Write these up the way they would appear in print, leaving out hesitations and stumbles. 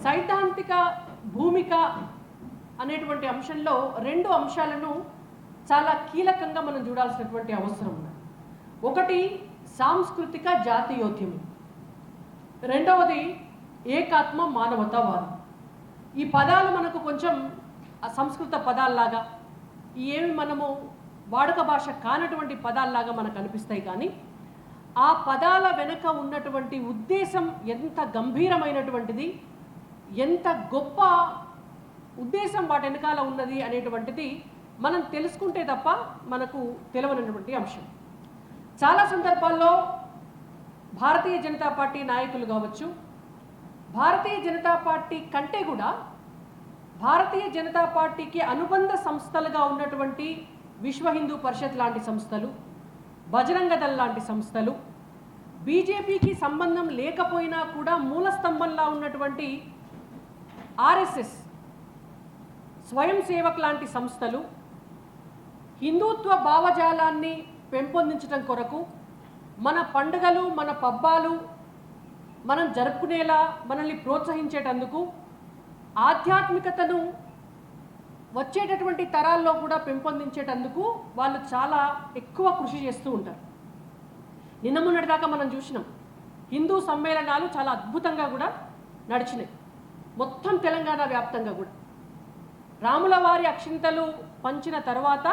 సైద్ధాంతిక భూమిక అనేటువంటి అంశంలో రెండు అంశాలను చాలా కీలకంగా మనం చూడాల్సినటువంటి అవసరం ఉంది. ఒకటి సాంస్కృతిక జాతీయోద్యమం, రెండవది ఏకాత్మ మానవతావాదం. ఈ పదాలు మనకు కొంచెం సంస్కృత పదాల్లాగా, ఏమి మనము వాడుక భాష కానటువంటి పదాల్లాగా మనకు అనిపిస్తాయి, కానీ ఆ పదాల వెనుక ఉన్నటువంటి ఉద్దేశం ఎంత గంభీరమైనటువంటిది, ఎంత గొప్ప ఉద్దేశం వాటి వెనకాల ఉన్నది అనేటువంటిది మనం తెలుసుకుంటే తప్ప మనకు తెలియనటువంటి అంశం. చాలా సందర్భాల్లో భారతీయ జనతా పార్టీ నాయకులు కావచ్చు, భారతీయ జనతా పార్టీ కంటే కూడా భారతీయ జనతా పార్టీకి అనుబంధ సంస్థలుగా ఉన్నటువంటి విశ్వ హిందూ పరిషత్ లాంటి సంస్థలు, బజరంగ దళ్ లాంటి సంస్థలు, బీజేపీకి సంబంధం లేకపోయినా కూడా మూల స్తంభంలా ఉన్నటువంటి ఆర్ఎస్ఎస్, స్వయం సేవక్ లాంటి సంస్థలు హిందుత్వ భావజాలాన్ని పెంపొందించడం కొరకు మన పండుగలు, మన పబ్బాలు మనం జరుపుకునేలా మనల్ని ప్రోత్సహించేటందుకు, ఆధ్యాత్మికతను వచ్చేటటువంటి తరాల్లో కూడా పెంపొందించేటందుకు వాళ్ళు చాలా ఎక్కువ కృషి చేస్తూ ఉంటారు. నిన్న మొన్నటిదాకా మనం చూసినాం, హిందూ సమ్మేళనాలు చాలా అద్భుతంగా కూడా నడిచినాయి, మొత్తం తెలంగాణ వ్యాప్తంగా కూడా. రాముల వారి అక్షింతలు పంచిన తర్వాత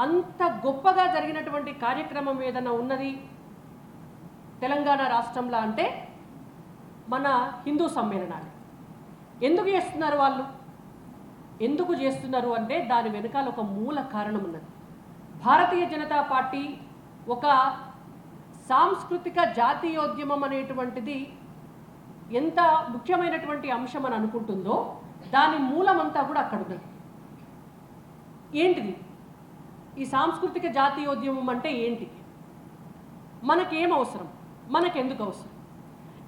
అంత గొప్పగా జరిగినటువంటి కార్యక్రమం ఏదైనా ఉన్నది తెలంగాణ రాష్ట్రంలో అంటే మన హిందూ సమ్మేళనాలు. ఎందుకు చేస్తున్నారు వాళ్ళు? ఎందుకు చేస్తున్నారు అంటే దాని వెనకాల ఒక మూల కారణం ఉన్నది. భారతీయ జనతా పార్టీ ఒక సాంస్కృతిక జాతీయోద్యమం అనేటువంటిది ఎంత ముఖ్యమైనటువంటి అంశం అని అనుకుంటుందో దాని మూలమంతా కూడా అక్కడ ఉన్నది. ఏంటిది ఈ సాంస్కృతిక జాతీయోద్యమం అంటే? ఏంటి, మనకేం అవసరం, మనకెందుకు అవసరం?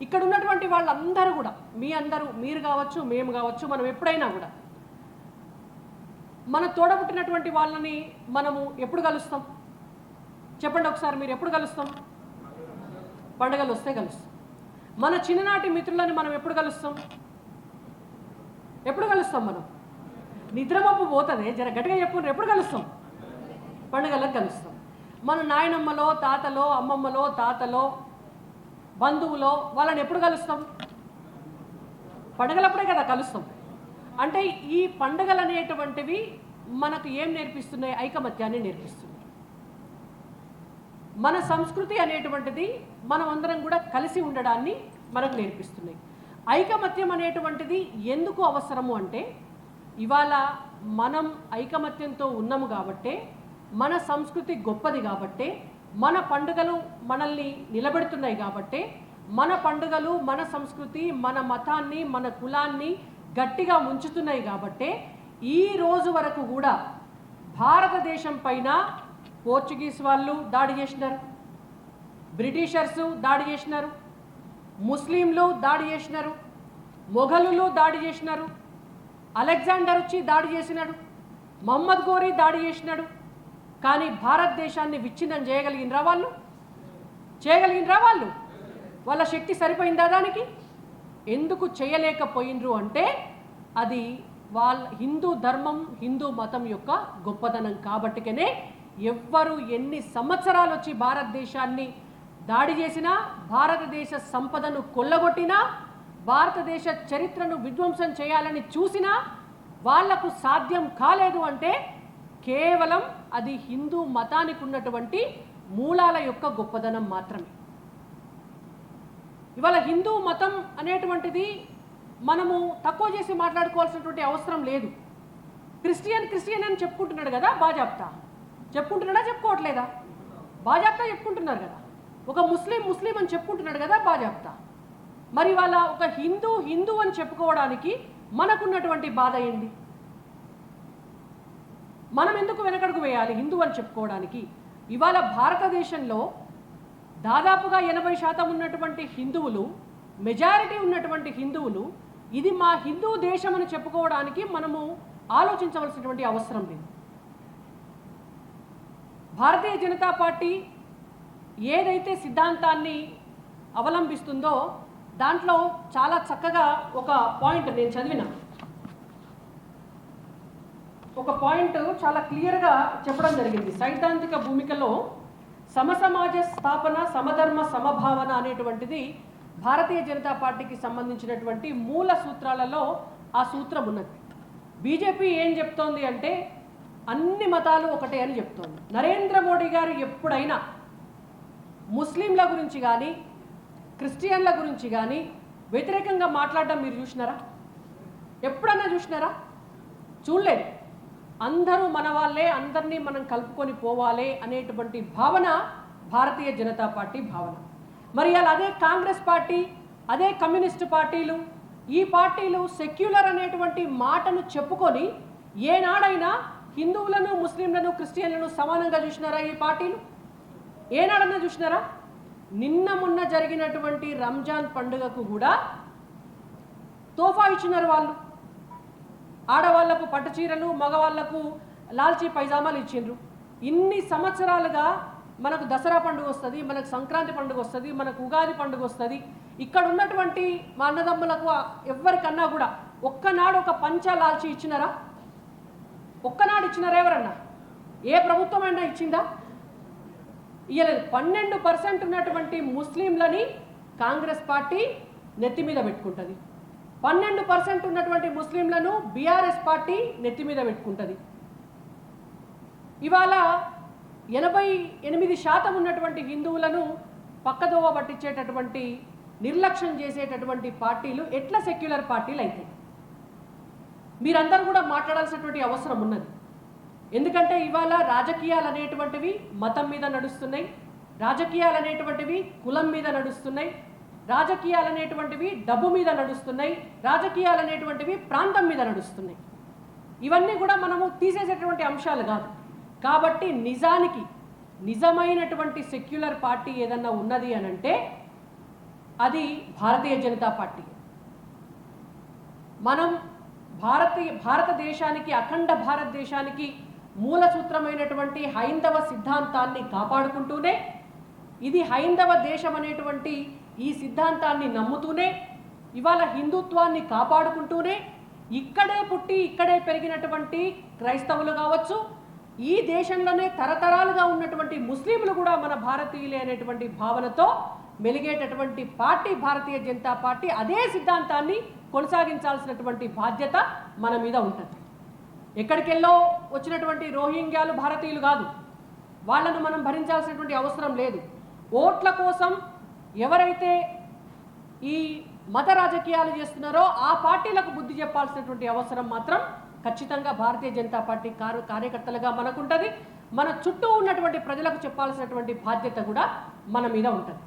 ఇక్కడ ఉన్నటువంటి వాళ్ళందరూ కూడా, మీరు కావచ్చు, మేము కావచ్చు, మనం ఎప్పుడైనా కూడా మన తోడబుట్టినటువంటి వాళ్ళని మనము ఎప్పుడు కలుస్తాం? చెప్పండి ఒకసారి, మీరు ఎప్పుడు కలుస్తాం? పండుగలు వస్తే కలుస్తాం. మన చిన్ననాటి మిత్రులని మనం ఎప్పుడు కలుస్తాం? ఎప్పుడు కలుస్తాం? మనం నిద్రమప్పు పోతుంది, జర గట్టిగా చెప్పుకుని ఎప్పుడు కలుస్తాం? పండుగలకు కలుస్తాం. మన నాయనమ్మలో, తాతలో, అమ్మమ్మలో, తాతలో, బంధువులో వాళ్ళని ఎప్పుడు కలుస్తాం? పండుగలప్పుడే కదా కలుస్తాం. అంటే ఈ పండుగలు అనేటువంటివి మనకు ఏం నేర్పిస్తున్నాయి? ఐకమత్యాన్ని నేర్పిస్తున్నాయి. మన సంస్కృతి అనేటువంటిది మనం అందరం కూడా కలిసి ఉండడాన్ని మనకు నేర్పిస్తున్నాయి. ఐకమత్యం అనేటువంటిది ఎందుకు అవసరము అంటే, ఇవాళ మనం ఐకమత్యంతో ఉన్నాము కాబట్టే, మన సంస్కృతి గొప్పది కాబట్టే, మన పండుగలు మనల్ని నిలబెడుతున్నాయి కాబట్టే, మన పండుగలు, మన సంస్కృతి, మన మతాన్ని, మన కులాన్ని గట్టిగా ఉంచుతున్నాయి కాబట్టే ఈ రోజు వరకు కూడా భారతదేశం పైన పోర్చుగీస్ వాళ్ళు దాడి చేసినారు, బ్రిటిషర్స్ దాడి చేసినారు, ముస్లింలు దాడి చేసినారు, మొఘలులు దాడి చేసినారు, అలెగ్జాండర్ వచ్చి దాడి చేసినాడు, మహమ్మద్ గోరీ దాడి చేసినాడు. కానీ భారతదేశాన్ని విచ్ఛిన్నం చేయగలిగినరా వాళ్ళు? చేయగలిగినరా వాళ్ళు? వాళ్ళ శక్తి సరిపోయిందా దానికి? ఎందుకు చేయలేకపోయినరు అంటే అది వాళ్ళ హిందూ ధర్మం, హిందూ మతం యొక్క గొప్పతనం కాబట్టికనే ఎవ్వరు ఎన్ని సంవత్సరాలు వచ్చి భారతదేశాన్ని దాడి చేసినా, భారతదేశ సంపదను కొల్లగొట్టినా, భారతదేశ చరిత్రను విధ్వంసం చేయాలని చూసినా వాళ్లకు సాధ్యం కాలేదు అంటే కేవలం అది హిందూ మతానికి ఉన్నటువంటి మూలాల యొక్క గొప్పదనం మాత్రమే. ఇవాళ హిందూ మతం అనేటువంటిది మనము తక్కువ చేసి మాట్లాడుకోవాల్సినటువంటి అవసరం లేదు. క్రిస్టియన్ అని చెప్పుకుంటున్నాడు కదా, బాజాప్తా చెప్పుకుంటున్నాడా? చెప్పుకోవట్లేదా? బాజాప్తా చెప్పుకుంటున్నారు కదా. ఒక ముస్లిం అని చెప్పుకుంటున్నాడు కదా, బాజాప్తా. మరి వాళ్ళ ఒక హిందూ అని చెప్పుకోవడానికి మనకున్నటువంటి బాధ ఏంటి? మనం ఎందుకు వెనకడుగు వేయాలి హిందూ అని చెప్పుకోవడానికి? ఇవాళ భారతదేశంలో దాదాపుగా 80% ఉన్నటువంటి హిందువులు, మెజారిటీ ఉన్నటువంటి హిందువులు, ఇది మా హిందూ దేశం అని చెప్పుకోవడానికి మనము ఆలోచించవలసినటువంటి అవసరం లేదు. భారతీయ జనతా పార్టీ ఏదైతే సిద్ధాంతాన్ని అవలంబిస్తుందో దాంట్లో చాలా చక్కగా ఒక పాయింట్ నేను చదివిన ఒక పాయింట్ చాలా క్లియర్గా చెప్పడం జరిగింది. సైద్ధాంతిక భూమికలో సమసమాజ స్థాపన, సమధర్మ, సమభావన అనేటువంటిది భారతీయ జనతా పార్టీకి సంబంధించినటువంటి మూల సూత్రాలలో ఆ సూత్రం ఉన్నది. బీజేపీ ఏం చెప్తోంది అంటే అన్ని మతాలు ఒకటే అని చెప్తోంది. నరేంద్ర మోడీ గారు ఎప్పుడైనా ముస్లింల గురించి కానీ క్రిస్టియన్ల గురించి కానీ వ్యతిరేకంగా మాట్లాడడం మీరు చూసినారా? ఎప్పుడన్నా చూసినారా? చూడలేదు. అందరూ మన వాళ్ళే, అందరినీ మనం కలుపుకొని పోవాలి అనేటువంటి భావన భారతీయ జనతా పార్టీ భావన. మరి అలా అదే కాంగ్రెస్ పార్టీ, అదే కమ్యూనిస్టు పార్టీలు, ఈ పార్టీలు సెక్యులర్ అనేటువంటి మాటను చెప్పుకొని ఏనాడైనా హిందువులను, ముస్లింలను, క్రిస్టియన్లను సమానంగా చూసినారా? ఈ పార్టీలు ఏనాడన్నా చూసినారా? నిన్న మొన్న జరిగినటువంటి రంజాన్ పండుగకు కూడా తోఫా ఇచ్చినారు వాళ్ళు. ఆడవాళ్లకు పట్టు చీరలు, మగవాళ్లకు లాల్చీ పైజామాలు ఇచ్చిండ్రు. ఇన్ని సంవత్సరాలుగా మనకు దసరా పండుగ వస్తుంది, మనకు సంక్రాంతి పండుగ వస్తుంది, మనకు ఉగాది పండుగ వస్తుంది. ఇక్కడ ఉన్నటువంటి మా అన్నదమ్ములకు ఎవరికన్నా కూడా ఒక్కనాడు ఒక పంచ లాల్చీ ఇచ్చినారా? ఒక్కనాడు ఇచ్చినారా? ఎవరన్నా ఏ ప్రభుత్వం అయినా ఇచ్చిందా? ఇయ్యలేదు. 12% ఉన్నటువంటి ముస్లింలని కాంగ్రెస్ పార్టీ నెత్తి మీద పెట్టుకుంటుంది. 12% ఉన్నటువంటి ముస్లింలను బీఆర్ఎస్ పార్టీ నెత్తి మీద పెట్టుకుంటుంది. ఇవాళ 88% ఉన్నటువంటి హిందువులను పక్కదోవ పట్టించేటటువంటి, నిర్లక్ష్యం చేసేటటువంటి పార్టీలు ఎట్లా సెక్యులర్ పార్టీలు అయితే? మీరందరూ కూడా మాట్లాడాల్సినటువంటి అవసరం ఉన్నది. ఎందుకంటే ఇవాళ రాజకీయాలు అనేటువంటివి మతం మీద నడుస్తున్నాయి, రాజకీయాలు అనేటువంటివి కులం మీద నడుస్తున్నాయి, రాజకీయాలు అనేటువంటివి డబ్బు మీద నడుస్తున్నాయి, రాజకీయాలు అనేటువంటివి ప్రాంతం మీద నడుస్తున్నాయి. ఇవన్నీ కూడా మనము తీసేసేటువంటి అంశాలు కాదు. కాబట్టి నిజానికి నిజమైనటువంటి సెక్యులర్ పార్టీ ఏదన్నా ఉన్నది అని అంటే అది భారతీయ జనతా పార్టీ. మనం భారతదేశానికి, అఖండ భారతదేశానికి మూల సూత్రమైనటువంటి హైందవ సిద్ధాంతాన్ని కాపాడుకుంటూనే, ఇది హైందవ దేశం అనేటువంటి ఈ సిద్ధాంతాన్ని నమ్ముతూనే, ఇవాళ హిందుత్వాన్ని కాపాడుకుంటూనే, ఇక్కడే పుట్టి ఇక్కడే పెరిగినటువంటి క్రైస్తవులు కావచ్చు, ఈ దేశంలోనే తరతరాలుగా ఉన్నటువంటి ముస్లింలు కూడా మన భారతీయులే అనేటువంటి భావనతో మెలిగేటటువంటి పార్టీ భారతీయ జనతా పార్టీ. అదే సిద్ధాంతాన్ని కొనసాగించాల్సినటువంటి బాధ్యత మన మీద ఉంటుంది. ఎక్కడికెళ్ళో వచ్చినటువంటి రోహింగ్యాలు భారతీయులు కాదు, వాళ్ళను మనం భరించాల్సినటువంటి అవసరం లేదు. ఓట్ల కోసం ఎవరైతే ఈ మత రాజకీయాలు చేస్తున్నారో ఆ పార్టీలకు బుద్ధి చెప్పాల్సినటువంటి అవసరం మాత్రం ఖచ్చితంగా భారతీయ జనతా పార్టీ కార్యకర్తలుగా మనకుంటుంది. మన చుట్టూ ఉన్నటువంటి ప్రజలకు చెప్పాల్సినటువంటి బాధ్యత కూడా మన మీద ఉంటుంది.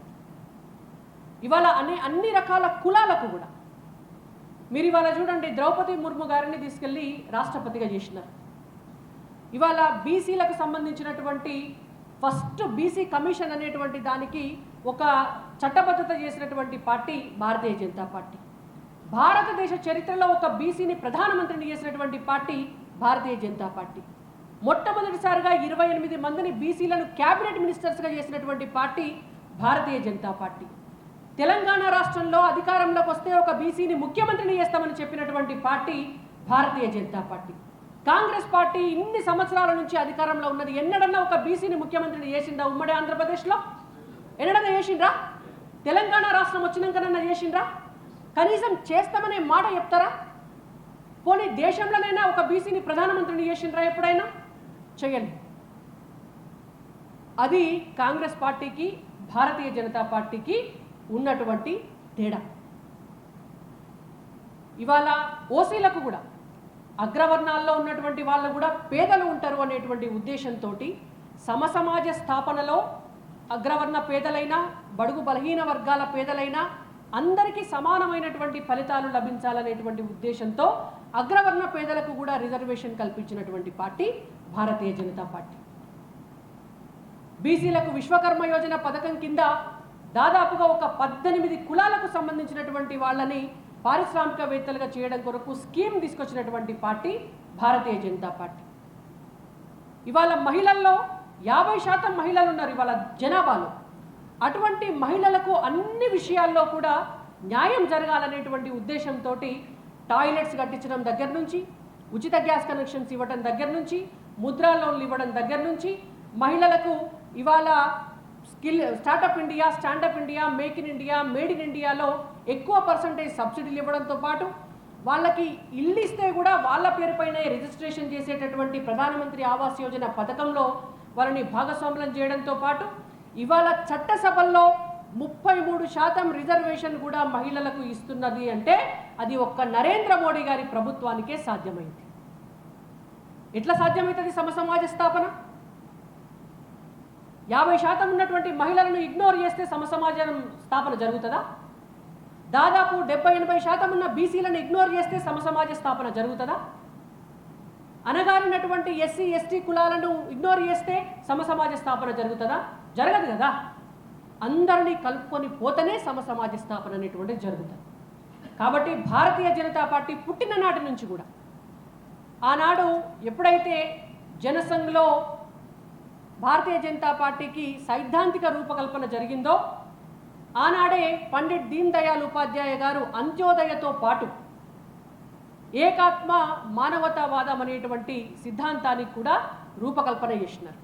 ఇవాళ అన్ని రకాల కులాలకు కూడా మీరు ఇవాళ చూడండి, ద్రౌపది ముర్ము గారిని తీసుకెళ్ళి రాష్ట్రపతిగా చేసినారు. ఇవాళ బీసీలకు సంబంధించినటువంటి ఫస్ట్ బీసీ కమిషన్ అనేటువంటి దానికి ఒక చట్టబద్ధత చేసినటువంటి పార్టీ భారతీయ జనతా పార్టీ. భారతదేశ చరిత్రలో ఒక బీసీని ప్రధానమంత్రిని చేసినటువంటి పార్టీ భారతీయ జనతా పార్టీ. మొట్టమొదటిసారిగా 28 మందిని బీసీలను క్యాబినెట్ మినిస్టర్స్గా చేసినటువంటి పార్టీ భారతీయ జనతా పార్టీ. తెలంగాణ రాష్ట్రంలో అధికారంలోకి వస్తే ఒక బీసీని ముఖ్యమంత్రిని చేస్తామని చెప్పినటువంటి పార్టీ భారతీయ జనతా పార్టీ. కాంగ్రెస్ పార్టీ ఇన్ని సంవత్సరాల నుంచి అధికారంలో ఉన్నది. ఎన్నడన్నా ఒక బీసీని ముఖ్యమంత్రిని చేసిందా? ఉమ్మడి ఆంధ్రప్రదేశ్లో ఎన్నడన్నా చేసిండ్రా? తెలంగాణ రాష్ట్రం వచ్చినాకనన్నా చేసిండ్రా? కనీసం చేస్తామనే మాట చెప్తారా? పోనీ దేశంలోనైనా ఒక బీసీని ప్రధానమంత్రిని చేసిండ్రా ఎప్పుడైనా? చేయండి. అది కాంగ్రెస్ పార్టీకి, భారతీయ జనతా పార్టీకి ఉన్నటువంటి తేడా. ఇవాళ ఓసీలకు కూడా, అగ్రవర్ణాల్లో ఉన్నటువంటి వాళ్ళు కూడా పేదలు ఉంటారు అనేటువంటి ఉద్దేశంతో సమసమాజ స్థాపనలో అగ్రవర్ణ పేదలైనా, బడుగు బలహీన వర్గాల పేదలైనా అందరికీ సమానమైనటువంటి ఫలితాలు లభించాలనేటువంటి ఉద్దేశంతో అగ్రవర్ణ పేదలకు కూడా రిజర్వేషన్ కల్పించినటువంటి పార్టీ భారతీయ జనతా పార్టీ. బీసీలకు విశ్వకర్మ యోజన పథకం కింద దాదాపుగా ఒక 18 కులాలకు సంబంధించినటువంటి వాళ్ళని పారిశ్రామికవేత్తలుగా చేయడం కొరకు స్కీమ్ తీసుకొచ్చినటువంటి పార్టీ భారతీయ జనతా పార్టీ. ఇవాళ మహిళల్లో 50% మహిళలు ఉన్నారు ఇవాళ జనాభాలో. అటువంటి మహిళలకు అన్ని విషయాల్లో కూడా న్యాయం జరగాలనేటువంటి ఉద్దేశంతో టాయిలెట్స్ కట్టించడం దగ్గర నుంచి, ఉచిత గ్యాస్ కనెక్షన్స్ ఇవ్వడం దగ్గర నుంచి, ముద్రా లోన్లు ఇవ్వడం దగ్గర నుంచి, మహిళలకు ఇవాళ startup India, standup India, make in India, made in ఇండియాలో ఎక్కువ పర్సంటేజ్ సబ్సిడీలు ఇవ్వడంతో పాటు వాళ్ళకి ఇల్లు ఇస్తే కూడా వాళ్ళ పేరుపైనే రిజిస్ట్రేషన్ చేసేటటువంటి ప్రధానమంత్రి ఆవాస్ యోజన పథకంలో వాళ్ళని భాగస్వాములను చేయడంతో పాటు ఇవాళ చట్టసభల్లో 33% రిజర్వేషన్ కూడా మహిళలకు ఇస్తున్నది అంటే అది ఒక్క నరేంద్ర మోడీ గారి ప్రభుత్వానికే సాధ్యమైంది. ఎట్లా సాధ్యమవుతుంది సమసమాజ స్థాపన? 50% ఉన్నటువంటి మహిళలను ఇగ్నోర్ చేస్తే సమసమాజం స్థాపన జరుగుతుందా? దాదాపు 70-80% ఉన్న బీసీలను ఇగ్నోర్ చేస్తే సమసమాజ స్థాపన జరుగుతుందా? అనగారినటువంటి ఎస్సీ ఎస్టీ కులాలను ఇగ్నోర్ చేస్తే సమసమాజ స్థాపన జరుగుతుందా? జరగదు కదా. అందరినీ కలుపుకొని పోతేనే సమసమాజ స్థాపన అనేటువంటిది జరుగుతుంది. కాబట్టి భారతీయ జనతా పార్టీ పుట్టిన నాటి నుంచి కూడా ఆనాడు ఎప్పుడైతే జనసంఘ్లో భారతీయ జనతా పార్టీకి సైద్ధాంతిక రూపకల్పన జరిగిందో ఆనాడే పండిట్ దీన్ దయాళ్ ఉపాధ్యాయ గారు అంత్యోదయతో పాటు ఏకాత్మ మానవతావాదం అనేటువంటి సిద్ధాంతానికి కూడా రూపకల్పన చేసినారు.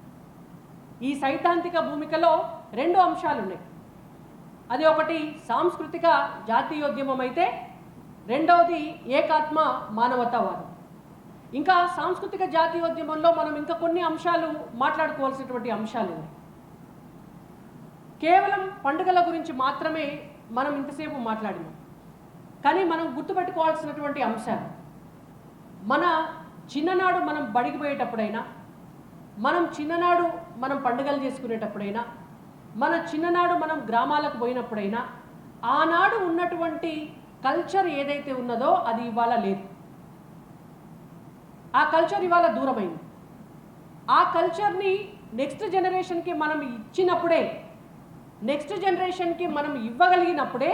ఈ సైద్ధాంతిక భూమికలో 2 అంశాలు ఉన్నాయి. అది ఒకటి సాంస్కృతిక జాతీయోద్యమం అయితే రెండవది ఏకాత్మ మానవతావాదం. ఇంకా సాంస్కృతిక జాతీయోద్యమంలో మనం ఇంకా కొన్ని అంశాలు మాట్లాడుకోవాల్సినటువంటి అంశాలు ఉన్నాయి. కేవలం పండుగల గురించి మాత్రమే మనం ఇంతసేపు మాట్లాడినాం. కానీ మనం గుర్తుపెట్టుకోవాల్సినటువంటి అంశాలు, మన చిన్ననాడు మనం బడికి పోయేటప్పుడైనా, మనం చిన్ననాడు మనం పండుగలు చేసుకునేటప్పుడైనా, మన చిన్ననాడు మనం గ్రామాలకు పోయినప్పుడైనా ఆనాడు ఉన్నటువంటి కల్చర్ ఏదైతే ఉన్నదో అది ఇవాళ లేదు. ఆ కల్చర్ ఇవాళ దూరమైంది. ఆ కల్చర్ని నెక్స్ట్ జనరేషన్కి మనం ఇచ్చినప్పుడే, నెక్స్ట్ జనరేషన్కి మనం ఇవ్వగలిగినప్పుడే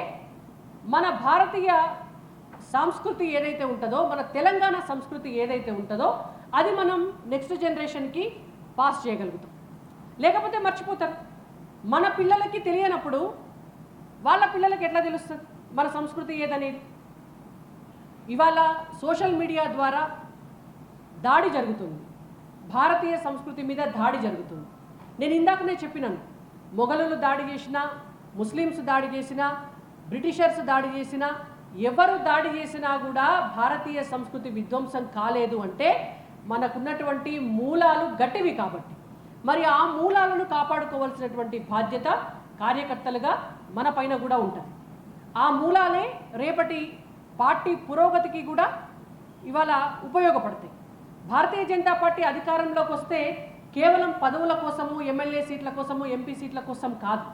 మన భారతీయ సంస్కృతి ఏదైతే ఉంటుందో, మన తెలంగాణ సంస్కృతి ఏదైతే ఉంటుందో అది మనం నెక్స్ట్ జనరేషన్కి పాస్ చేయగలుగుతాం. లేకపోతే మర్చిపోతారు. మన పిల్లలకి తెలియనప్పుడు వాళ్ళ పిల్లలకి ఎట్లా తెలుస్తుంది మన సంస్కృతి ఏదనేది? ఇవాళ సోషల్ మీడియా ద్వారా దాడి జరుగుతుంది, భారతీయ సంస్కృతి మీద దాడి జరుగుతుంది. నేను ఇందాకనే చెప్పినాను, మొఘలులు దాడి చేసినా, ముస్లిమ్స్ దాడి చేసినా, బ్రిటిషర్స్ దాడి చేసినా, ఎవరు దాడి చేసినా కూడా భారతీయ సంస్కృతి విధ్వంసం కాలేదు అంటే మనకున్నటువంటి మూలాలు గట్టివి కాబట్టి. మరి ఆ మూలాలను కాపాడుకోవాల్సినటువంటి బాధ్యత కార్యకర్తలుగా మన పైన కూడా ఉంటుంది. ఆ మూలాలే రేపటి పార్టీ పురోగతికి కూడా ఇవాళ ఉపయోగపడతాయి. భారతీయ జనతా పార్టీ అధికారంలోకి వస్తే కేవలం పదవుల కోసము, ఎమ్మెల్యే సీట్ల కోసము, ఎంపీ సీట్ల కోసం కాదు.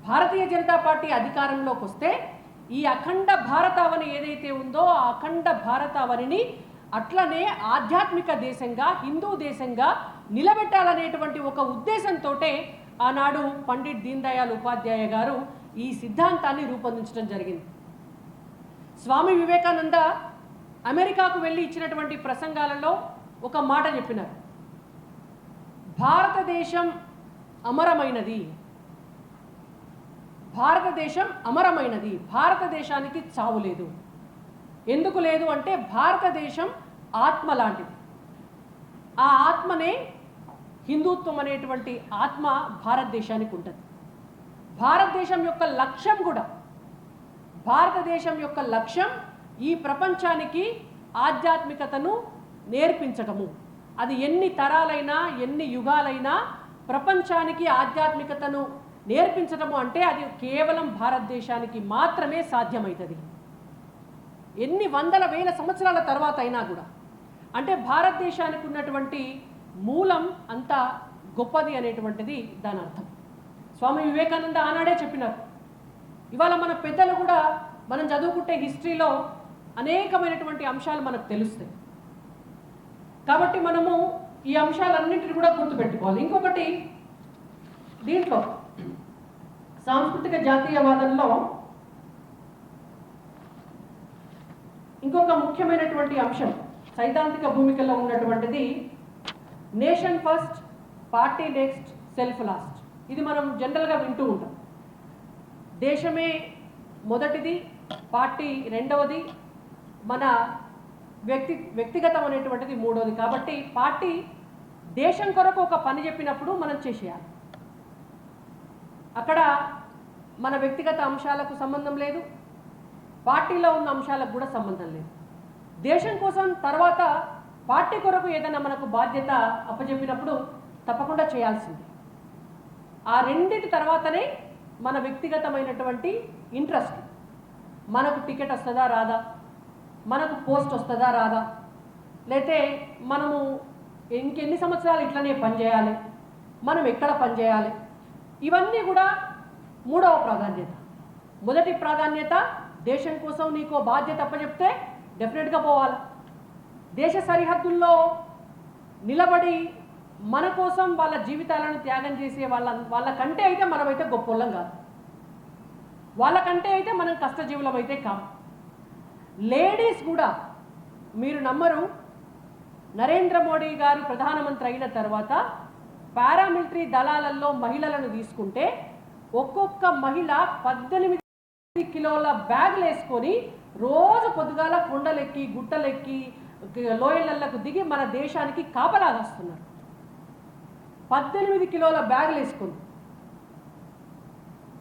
భారతీయ జనతా పార్టీ అధికారంలోకి వస్తే ఈ అఖండ భారతావని ఏదైతే ఉందో ఆ అఖండ భారతావనిని అట్లనే ఆధ్యాత్మిక దేశంగా, హిందూ దేశంగా నిలబెట్టాలనేటువంటి ఒక ఉద్దేశంతో ఆనాడు పండిట్ దీన్ దయాళ్ ఉపాధ్యాయ గారు ఈ సిద్ధాంతాన్ని రూపొందించడం జరిగింది. స్వామి వివేకానంద అమెరికాకు వెళ్ళి ఇచ్చినటువంటి ప్రసంగాలలో ఒక మాట చెప్పినారు, భారతదేశం అమరమైనది, భారతదేశం అమరమైనది, భారతదేశానికి చావు లేదు. ఎందుకు లేదు అంటే భారతదేశం ఆత్మ లాంటిది. ఆ ఆత్మనే హిందుత్వం అనేటువంటి ఆత్మ భారతదేశానికి ఉంటుంది. భారతదేశం యొక్క లక్ష్యం కూడా, భారతదేశం యొక్క లక్ష్యం ఈ ప్రపంచానికి ఆధ్యాత్మికతను నేర్పించటము. అది ఎన్ని తరాలైనా, ఎన్ని యుగాలైనా ప్రపంచానికి ఆధ్యాత్మికతను నేర్పించటము అంటే అది కేవలం భారతదేశానికి మాత్రమే సాధ్యమవుతుంది. ఎన్ని వందల వేల సంవత్సరాల తర్వాత అయినా కూడా. అంటే భారతదేశానికి ఉన్నటువంటి మూలం అంత గొప్పది అనేటువంటిది దాని అర్థం. స్వామి వివేకానంద ఆనాడే చెప్పినారు. ఇవాళ మన పెద్దలు కూడా మనం చదువుకుంటే హిస్టరీలో అనేకమైనటువంటి అంశాలు మనకు తెలుస్తాయి. కాబట్టి మనము ఈ అంశాలన్నింటినీ కూడా గుర్తుపెట్టుకోవాలి. ఇంకొకటి, దీంట్లో సాంస్కృతిక జాతీయవాదంలో ఇంకొక ముఖ్యమైనటువంటి అంశం సైద్ధాంతిక భూమికలో ఉన్నటువంటిది nation first, party next, self last. ఇది మనం జనరల్గా వింటూ ఉంటాం. దేశమే మొదటిది పార్టీ, రెండవది మన వ్యక్తిగతం అనేటువంటిది మూడవది. కాబట్టి పార్టీ దేశం కొరకు ఒక పని చెప్పినప్పుడు మనం చేసేయాలి. అక్కడ మన వ్యక్తిగత అంశాలకు సంబంధం లేదు, పార్టీలో ఉన్న అంశాలకు కూడా సంబంధం లేదు. దేశం కోసం తర్వాత పార్టీ కొరకు ఏదైనా మనకు బాధ్యత అప్పచెప్పినప్పుడు తప్పకుండా చేయాల్సింది. ఆ రెండింటి తర్వాతనే మన వ్యక్తిగతమైనటువంటి ఇంట్రెస్ట్, మనకు టికెట్ వస్తుందా రాదా, మనకు పోస్ట్ వస్తుందా రాదా, లేతే మనము ఇంకెన్ని సంవత్సరాలు ఇట్లనే పనిచేయాలి, మనం ఎక్కడ పనిచేయాలి, ఇవన్నీ కూడా మూడవ ప్రాధాన్యత. మొదటి ప్రాధాన్యత దేశం కోసం నీకో బాధ్యత అప్పచెప్తే డెఫినెట్గా పోవాలి. దేశ సరిహద్దుల్లో నిలబడి మన కోసం వాళ్ళ జీవితాలను త్యాగం చేసే వాళ్ళకంటే అయితే మనమైతే గొప్పోళ్ళం కాదు, వాళ్ళకంటే అయితే మనం కష్టజీవులం అయితే కాదు. లేడీస్ కూడా మీరు నమ్మరు, నరేంద్ర మోడీ గారు ప్రధానమంత్రి అయిన తర్వాత పారామిలిటరీ దళాలలో మహిళలను తీసుకుంటే ఒక్కొక్క మహిళ 18 కిలోల బ్యాగులు వేసుకొని రోజు పొద్దుగాల కొండలెక్కి గుట్టలెక్కి లోయలకు దిగి మన దేశానికి కాపలాగాస్తున్నారు. 18 కిలోల బ్యాగులు వేసుకొని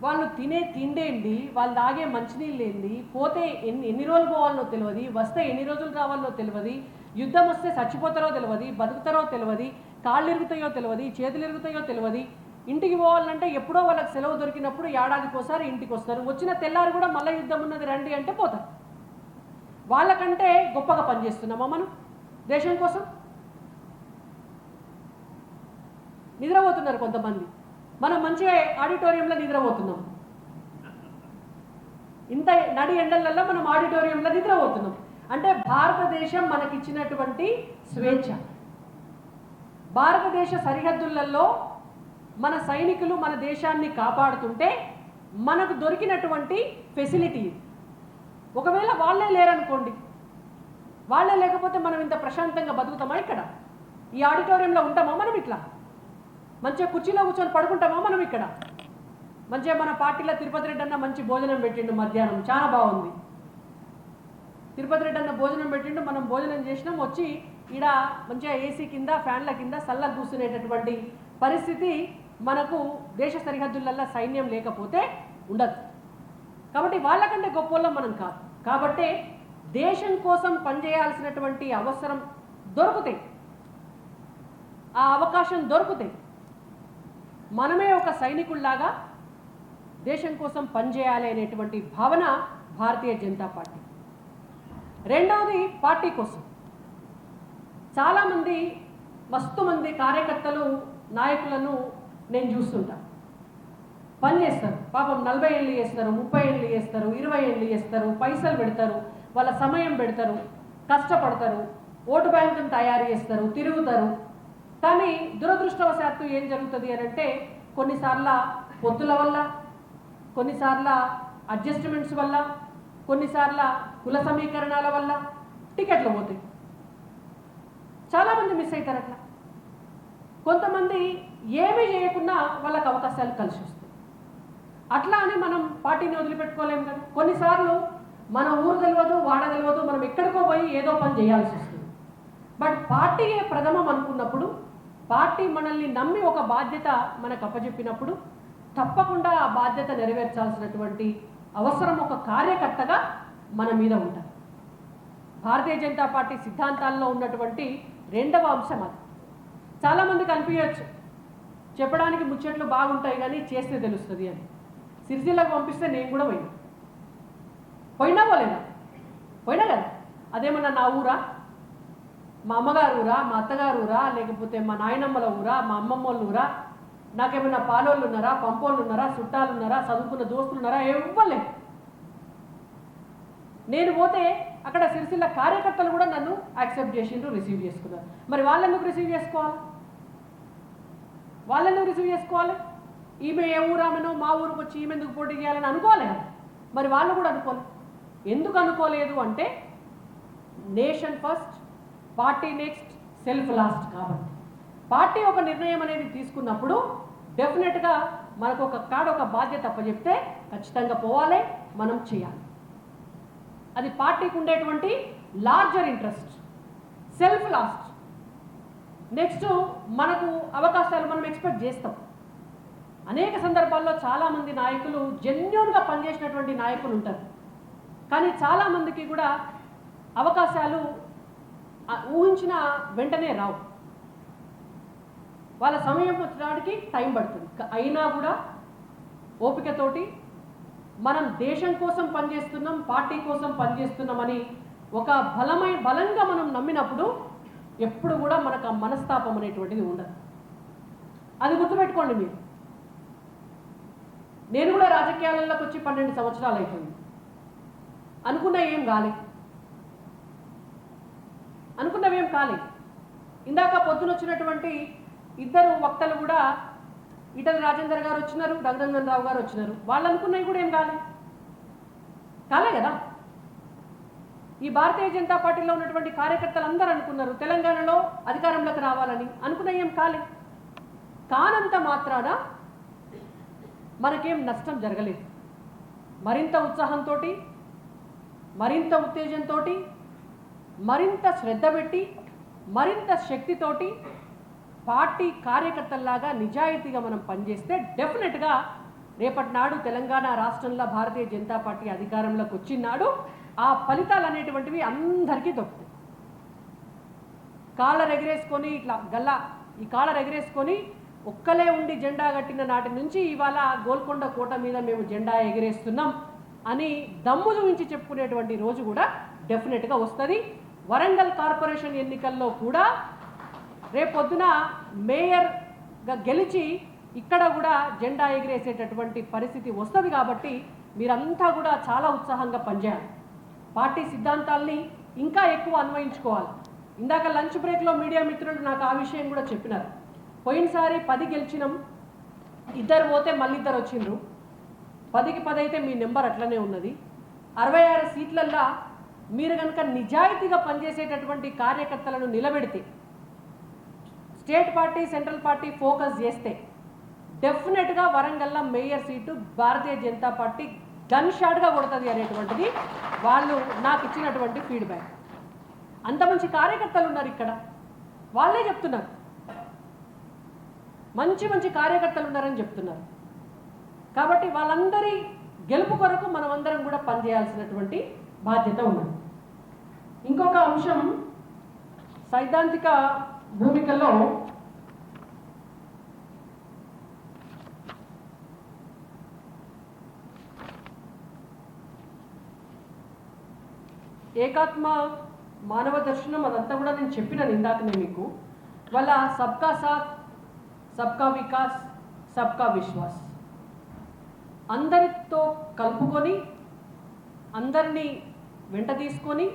వాళ్ళు తినే తిండేంటి, వాళ్ళు తాగే మంచినీళ్ళు ఏంది, పోతే ఎన్ని రోజులు పోవాలనో తెలియదు, వస్తే ఎన్ని రోజులు రావాలనో తెలియదు, యుద్ధం వస్తే చచ్చిపోతారో తెలియదు, బతుకుతారో తెలియదు, కాళ్ళు ఇరుగుతాయో తెలియదు, చేతులు ఇరుగుతాయో తెలియదు. ఇంటికి పోవాలంటే ఎప్పుడో వాళ్ళకి సెలవు దొరికినప్పుడు ఏడాదికోసారి ఇంటికి వస్తారు, వచ్చిన తెల్లారి కూడా మళ్ళీ యుద్ధం ఉన్నది రండి అంటే పోతారు. వాళ్ళకంటే గొప్పగా పనిచేస్తున్నామా మనం దేశం కోసం? నిద్రపోతున్నారు కొంతమంది, మనం మంచిగా ఆడిటోరియంలో నిద్రపోతున్నాం. ఇంత నడి ఎండలల్లో మనం ఆడిటోరియంలో నిద్రపోతున్నాం అంటే భారతదేశం మనకిచ్చినటువంటి స్వేచ్ఛ. భారతదేశ సరిహద్దులలో మన సైనికులు మన దేశాన్ని కాపాడుతుంటే మనకు దొరికినటువంటి ఫెసిలిటీ. ఒకవేళ వాళ్ళే లేరనుకోండి, వాళ్ళే లేకపోతే మనం ఇంత ప్రశాంతంగా బతుకుతామా? ఇక్కడ ఈ ఆడిటోరియంలో ఉంటామా మనం? ఇట్లా మంచిగా కుర్చీలో కూర్చొని పడుకుంటామా మనం? ఇక్కడ మంచిగా మన పార్టీలో తిరుపతి రెడ్డి అన్న మంచి భోజనం పెట్టిండు, మధ్యాహ్నం చాలా బాగుంది. తిరుపతి రెడ్డి అన్న భోజనం పెట్టిండు, మనం భోజనం చేసినాం, వచ్చి ఈడ మంచిగా ఏసీ కింద ఫ్యాన్ల కింద చల్లగా కూర్చునేటటువంటి పరిస్థితి మనకు దేశ సరిహద్దులలో సైన్యం లేకపోతే ఉండదు. కాబట్టి వాళ్ళకంటే గొప్ప మనం కాదు. కాబట్టి దేశం కోసం పనిచేయాల్సినటువంటి అవసరం దొరుకుతాయి, ఆ అవకాశం దొరుకుతాయి. మనమే ఒక సైనికుల్లాగా దేశం కోసం పనిచేయాలి అనేటువంటి భావన భారతీయ జనతా పార్టీ. రెండవది పార్టీ కోసం చాలామంది మస్తు మంది కార్యకర్తలు నాయకులను నేను చూస్తుంటా, పని చేస్తారు. పాపం 40 ఏళ్ళు చేస్తారు, 30 ఏళ్ళు చేస్తారు, 20 ఏళ్ళు చేస్తారు, పైసలు పెడతారు, వాళ్ళ సమయం పెడతారు, కష్టపడతారు, ఓటు బ్యాంకును తయారు చేస్తారు, తిరుగుతారు. కానీ దురదృష్టవశాత్తు ఏం జరుగుతుంది అని అంటే కొన్నిసార్లు పొత్తుల వల్ల, కొన్నిసార్లు అడ్జస్ట్మెంట్స్ వల్ల, కొన్నిసార్లు కుల సమీకరణాల వల్ల టికెట్లు పోతాయి. చాలామంది మిస్ అవుతారు. అట్లా కొంతమంది ఏమీ చేయకుండా వాళ్ళకి అవకాశాలు కలిసి వస్తాయి. అట్లా అని మనం పార్టీని వదిలిపెట్టుకోలేము కదా. కొన్నిసార్లు మన ఊరు తెలియదు, వాడ తెలియదు, మనం ఎక్కడికో పోయి ఏదో పని చేయాల్సి వస్తుంది. బట్ పార్టీయే ప్రథమం అనుకున్నప్పుడు, పార్టీ మనల్ని నమ్మి ఒక బాధ్యత మనకు అప్పచెప్పినప్పుడు తప్పకుండా ఆ బాధ్యత నెరవేర్చాల్సినటువంటి అవసరం ఒక కార్యకర్తగా మన మీద ఉంటుంది. భారతీయ జనతా పార్టీ సిద్ధాంతాల్లో ఉన్నటువంటి రెండవ అంశం అది. చాలామందికి అనిపించవచ్చు చెప్పడానికి ముచ్చట్లు బాగుంటాయి కానీ చేస్తే తెలుస్తుంది అని. సిరిసిల్లకు పంపిస్తే నేను కూడా పోయినా పోలేదా? పోయినా కదా. అదేమన్నా నా ఊరా, మా అమ్మగారు ఊరా, మా అత్తగారు ఊరా, లేకపోతే మా నాయనమ్మల ఊరా, మా అమ్మమ్మ వాళ్ళ ఊరా, నాకేమైనా పాలోళ్ళు ఉన్నారా, పంపోళ్ళు ఉన్నారా, చుట్టాలు ఉన్నారా, చదువుకున్న దోస్తులు ఉన్నారా? ఇవ్వలేదు. నేను పోతే అక్కడ సిరిసిల్ల కార్యకర్తలు కూడా నన్ను యాక్సెప్ట్ చేసిండ్రు, రిసీవ్ చేసుకున్నారు. మరి వాళ్ళెందుకు రిసీవ్ చేసుకోవాలి? వాళ్ళెందుకు రిసీవ్ చేసుకోవాలి? ఈమె ఏ ఊరామెనో మా ఊరికి వచ్చి ఈమె ఎందుకు పోటీ చేయాలని అనుకోవాలి కదా. మరి వాళ్ళు కూడా అనుకోలేదు. ఎందుకు అనుకోలేదు అంటే nation first, party next, self last. కాబట్టి పార్టీ ఒక నిర్ణయం అనేది తీసుకున్నప్పుడు డెఫినెట్గా మనకు ఒక బాధ్యత అప్పచెప్తే ఖచ్చితంగా పోవాలి. మనం చేయాలి. అది పార్టీకి ఉండేటువంటి larger interest, self last. Next మనకు అవకాశాలు మనం ఎక్స్పెక్ట్ చేస్తాం. అనేక సందర్భాల్లో చాలామంది నాయకులు జెన్యూన్గా పనిచేసినటువంటి నాయకులు ఉంటారు, కానీ చాలామందికి కూడా అవకాశాలు ఊహించిన వెంటనే రావు. వాళ్ళ సమయం వచ్చడానికి టైం పడుతుంది. అయినా కూడా ఓపికతోటి మనం దేశం కోసం పనిచేస్తున్నాం, పార్టీ కోసం పనిచేస్తున్నామని ఒక బలంగా మనం నమ్మినప్పుడు ఎప్పుడు కూడా మనకు ఆ మనస్తాపం అనేటువంటిది ఉండదు. అది గుర్తుపెట్టుకోండి మీరు. నేను కూడా రాజకీయాలలోకి వచ్చి 12 సంవత్సరాలు అయిపోయింది. అనుకున్నవేం కాలే. ఇందాక పొద్దున వచ్చినటువంటి ఇద్దరు వక్తలు కూడా, ఈటల రాజేందర్ గారు వచ్చినారు, రఘునందన్ రావు గారు వచ్చినారు. వాళ్ళు అనుకున్నవి కూడా ఏం కాలే కదా. ఈ భారతీయ జనతా పార్టీలో ఉన్నటువంటి కార్యకర్తలు అందరూ అనుకున్నారు తెలంగాణలో అధికారంలోకి రావాలని. అనుకున్నవి ఏం కానంత మాత్రాన మనకేం నష్టం జరగలేదు. మరింత ఉత్సాహంతో, మరింత ఉత్తేజంతో, మరింత శ్రద్ధ పెట్టి, మరింత శక్తితోటి పార్టీ కార్యకర్తల్లాగా నిజాయితీగా మనం పనిచేస్తే డెఫినెట్గా రేపటి నాడు తెలంగాణ రాష్ట్రంలో భారతీయ జనతా పార్టీ అధికారంలోకి వచ్చినాడు ఆ ఫలితాలు అనేటువంటివి అందరికీ దొరుకుతాయి. కాళ్ళ ఎగరేసుకొని ఇట్లా ఈ కాళ్ళ ఎగరేసుకొని ఒక్కలే ఉండి జెండా కట్టిన నాటి నుంచి ఇవాళ గోల్కొండ కోట మీద మేము జెండా ఎగరేస్తున్నాం అని దమ్ము చూపించి చెప్పుకునేటువంటి రోజు కూడా డెఫినెట్గా వస్తుంది. వరంగల్ కార్పొరేషన్ ఎన్నికల్లో కూడా రేపొద్దున మేయర్గా గెలిచి ఇక్కడ కూడా జెండా ఎగిరేసేటటువంటి పరిస్థితి వస్తుంది. కాబట్టి మీరంతా కూడా చాలా ఉత్సాహంగా పనిచేయాలి. పార్టీ సిద్ధాంతాల్ని ఇంకా ఎక్కువ అన్వయించుకోవాలి. ఇందాక లంచ్ బ్రేక్లో మీడియా మిత్రులు నాకు ఆ విషయం కూడా చెప్పినారు. పోయినసారి 10 గెలిచినాం, 2 పోతే మళ్ళీ 2 వచ్చిండ్రు. 10కి 10 అయితే మీ నెంబర్ అట్లనే ఉన్నది. 66 సీట్లల్లో మీరు కనుక నిజాయితీగా పనిచేసేటటువంటి కార్యకర్తలను నిలబెడితే, state party central party focus చేస్తే డెఫినెట్గా వరంగల్లో mayor seat Bharatiya Janata Party gun షాట్గా కొడుతుంది అనేటువంటిది వాళ్ళు నాకు ఇచ్చినటువంటి ఫీడ్బ్యాక్. అంత మంచి కార్యకర్తలు ఉన్నారు ఇక్కడ, వాళ్ళే చెప్తున్నారు. మంచి కార్యకర్తలు ఉన్నారని చెప్తున్నారు. కాబట్టి వాళ్ళందరి గెలుపు కొరకు మనమందరం కూడా పనిచేయాల్సినటువంటి బాధ్యత ఉన్నది. ఇంకొక అంశం, సైద్ధాంతిక భూమికలో ఏకాత్మ మానవ దర్శనం అదంతా కూడా నేను చెప్పినాను ఇందాకనే మీకు. వాళ్ళ సబ్కా సాత్, సబ్కా వికాస్, సబ్కా విశ్వాస్, అందరితో కలుపుకొని, అందరినీ వెంట తీసుకొని,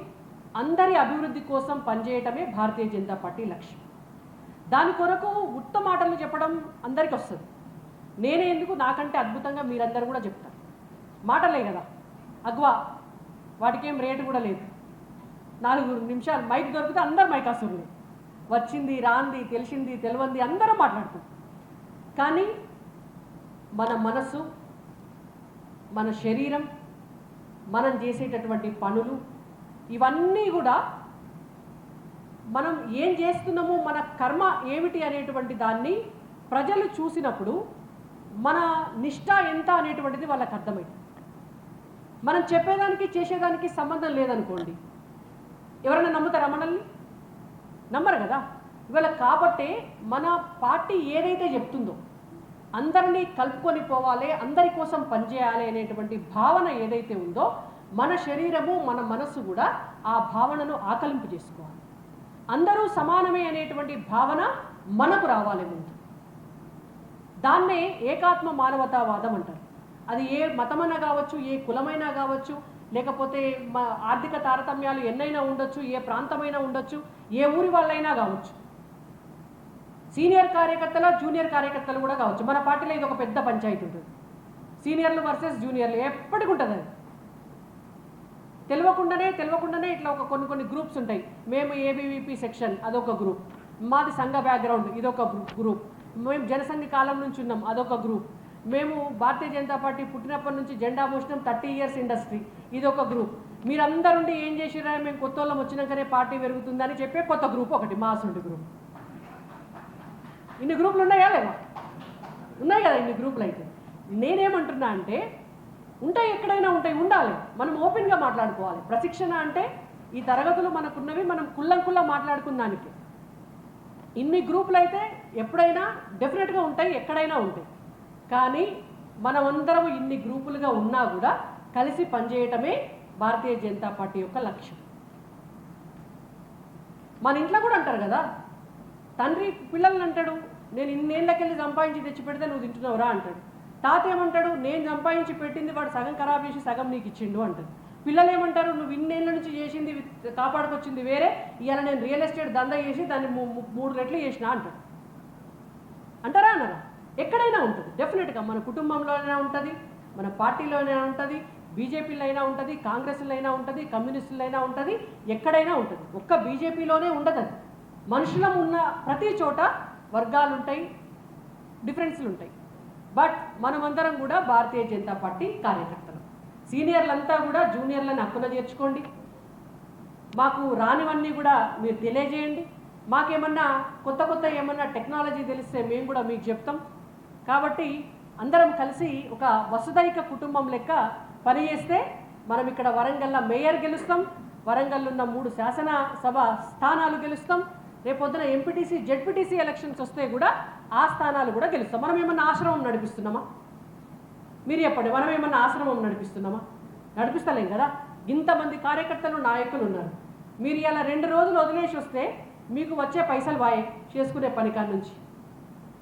అందరి అభివృద్ధి కోసం పనిచేయటమే భారతీయ జనతా పార్టీ లక్ష్యం. దాని కొరకు ఉత్త మాటలు చెప్పడం అందరికీ వస్తుంది. నేనే ఎందుకు, నాకంటే అద్భుతంగా మీరందరూ కూడా చెప్తారు. మాటలే కదా అగ్వా, వాటికేం రేటు కూడా లేదు. 4 నిమిషాలు మైక్ దొరికితే అందరు మైకాసురులే. వచ్చింది రాంది, తెలిసింది తెలియంది అందరం మాట్లాడుతాం. కానీ మన మనసు, మన శరీరం, మనం చేసేటటువంటి పనులు, ఇవన్నీ కూడా మనం ఏం చేస్తున్నాము, మన కర్మ ఏమిటి అనేటువంటి దాన్ని ప్రజలు చూసినప్పుడు మన నిష్ఠ ఎంత అనేటువంటిది వాళ్ళకి అర్థమైంది. మనం చెప్పేదానికి చేసేదానికి సంబంధం లేదనుకోండి, ఎవరైనా నమ్ముతారా మనల్ని? నమ్మరు కదా. ఇవాళ కాబట్టే మన పార్టీ ఏదైతే చెప్తుందో అందరినీ కలుపుకొని పోవాలి, అందరి కోసం పనిచేయాలి అనేటువంటి భావన ఏదైతే ఉందో మన శరీరము, మన మనస్సు కూడా ఆ భావనను ఆకలింపు చేసుకోవాలి. అందరూ సమానమే అనేటువంటి భావన మనకు రావాలి ముందు. దాన్నే ఏకాత్మ మానవతావాదం అంటారు. అది ఏ మతమైనా కావచ్చు, ఏ కులమైనా కావచ్చు, లేకపోతే ఆర్థిక తారతమ్యాలు ఎన్నైనా ఉండొచ్చు, ఏ ప్రాంతమైనా ఉండొచ్చు, ఏ ఊరి వాళ్ళైనా కావచ్చు, సీనియర్ కార్యకర్తల జూనియర్ కార్యకర్తలు కూడా కావచ్చు. మన పార్టీలో ఇది ఒక పెద్ద పంచాయతీ ఉంటుంది. సీనియర్లు వర్సెస్ జూనియర్లు ఎప్పటికి ఉంటుంది. అది తెలియకుండానే ఇట్లా ఒక కొన్ని గ్రూప్స్ ఉంటాయి. మేము ఏబీవీపీ సెక్షన్, అదొక గ్రూప్. మాది సంఘ బ్యాక్గ్రౌండ్, ఇదొక గ్రూప్. మేము జనసంఘ కాలం నుంచి ఉన్నాం, అదొక గ్రూప్. మేము భారతీయ జనతా పార్టీ పుట్టినప్పటి నుంచి జెండా మోసినాం 30 ఇయర్స్ ఇండస్ట్రీ, ఇది ఒక గ్రూప్. మీరందరుండి ఏం చేసిరా, మేము కొత్త వాళ్ళం వచ్చినాకనే పార్టీ పెరుగుతుందని చెప్పే కొత్త గ్రూప్ ఒకటి, మాసుండి గ్రూప్. ఇన్ని గ్రూపులు ఉన్నాయా లేవా? ఉన్నాయి కదా ఇన్ని గ్రూపులు. అయితే నేనేమంటున్నా అంటే ఉంటాయి, ఎక్కడైనా ఉంటాయి, ఉండాలి. మనం ఓపెన్గా మాట్లాడుకోవాలి. ప్రశిక్షణ అంటే ఈ తరగతులు మనకున్నవి, మనం కుల్లం మాట్లాడుకున్నానికి. ఇన్ని గ్రూపులు అయితే ఎప్పుడైనా డెఫినెట్గా ఉంటాయి, ఎక్కడైనా ఉంటాయి. కానీ మనమందరం ఇన్ని గ్రూపులుగా ఉన్నా కూడా కలిసి పనిచేయటమే భారతీయ జనతా పార్టీ యొక్క లక్ష్యం. మన ఇంట్లో కూడా అంటారు కదా, తండ్రి పిల్లల్ని అంటాడు, నేను ఇన్నేళ్ళకెళ్ళి సంపాదించి తెచ్చి పెడితే నువ్వు తింటున్నావురా అంటాడు. తాత ఏమంటాడు, నేను సంపాదించి పెట్టింది వాడు సగం ఖరాబ్ చేసి సగం నీకు ఇచ్చిండు అంటాడు. పిల్లలు ఏమంటారు, నువ్వు ఇన్నేళ్ళ నుంచి చేసింది కాపాడుకొచ్చింది వేరే, ఇవాళ నేను రియల్ ఎస్టేట్ దందా చేసి దాన్ని 3 రెట్లు చేసిన అంటాడు. అంటారా అన్నారా? ఎక్కడైనా ఉంటుంది డెఫినెట్గా. మన కుటుంబంలోనైనా ఉంటుంది, మన పార్టీలోనైనా ఉంటుంది, బీజేపీలో అయినా ఉంటుంది, కాంగ్రెస్లో అయినా ఉంటుంది, కమ్యూనిస్టులో అయినా ఉంటుంది, ఎక్కడైనా ఉంటుంది. ఒక్క బీజేపీలోనే ఉండదు అది. మనుషులం ఉన్న ప్రతి చోట వర్గాలు ఉంటాయి, డిఫరెన్స్లు ఉంటాయి. బట్ మనమందరం కూడా భారతీయ జనతా పార్టీ కార్యకర్తలు. సీనియర్లంతా కూడా జూనియర్లను హక్కున చేర్చుకోండి. మాకు రానివన్నీ కూడా మీరు తెలియజేయండి. మాకేమన్నా కొత్త ఏమన్నా టెక్నాలజీ తెలిస్తే మేము కూడా మీకు చెప్తాం. కాబట్టి అందరం కలిసి ఒక వసుదైక కుటుంబం లెక్క పనిచేస్తే మనం ఇక్కడ వరంగల్లో మేయర్ గెలుస్తాం, వరంగల్లో ఉన్న 3 శాసనసభ స్థానాలు గెలుస్తాం. రేపొద్దున ఎంపీటీసీ జెడ్పీటీసీ ఎలక్షన్స్ వస్తే కూడా ఆ స్థానాలు కూడా గెలుస్తాం. మనం ఏమన్నా ఆశ్రమం నడిపిస్తున్నామా? మీరు చెప్పండి, మనం ఏమన్నా ఆశ్రమం నడిపిస్తున్నామా? నడిపిస్తలేం కదా. ఇంతమంది కార్యకర్తలు నాయకులు ఉన్నారు. మీరు ఇలా 2 రోజులు వదిలేసి వస్తే మీకు వచ్చే పైసలు వాయే, చేసుకునే పనికాడ నుంచి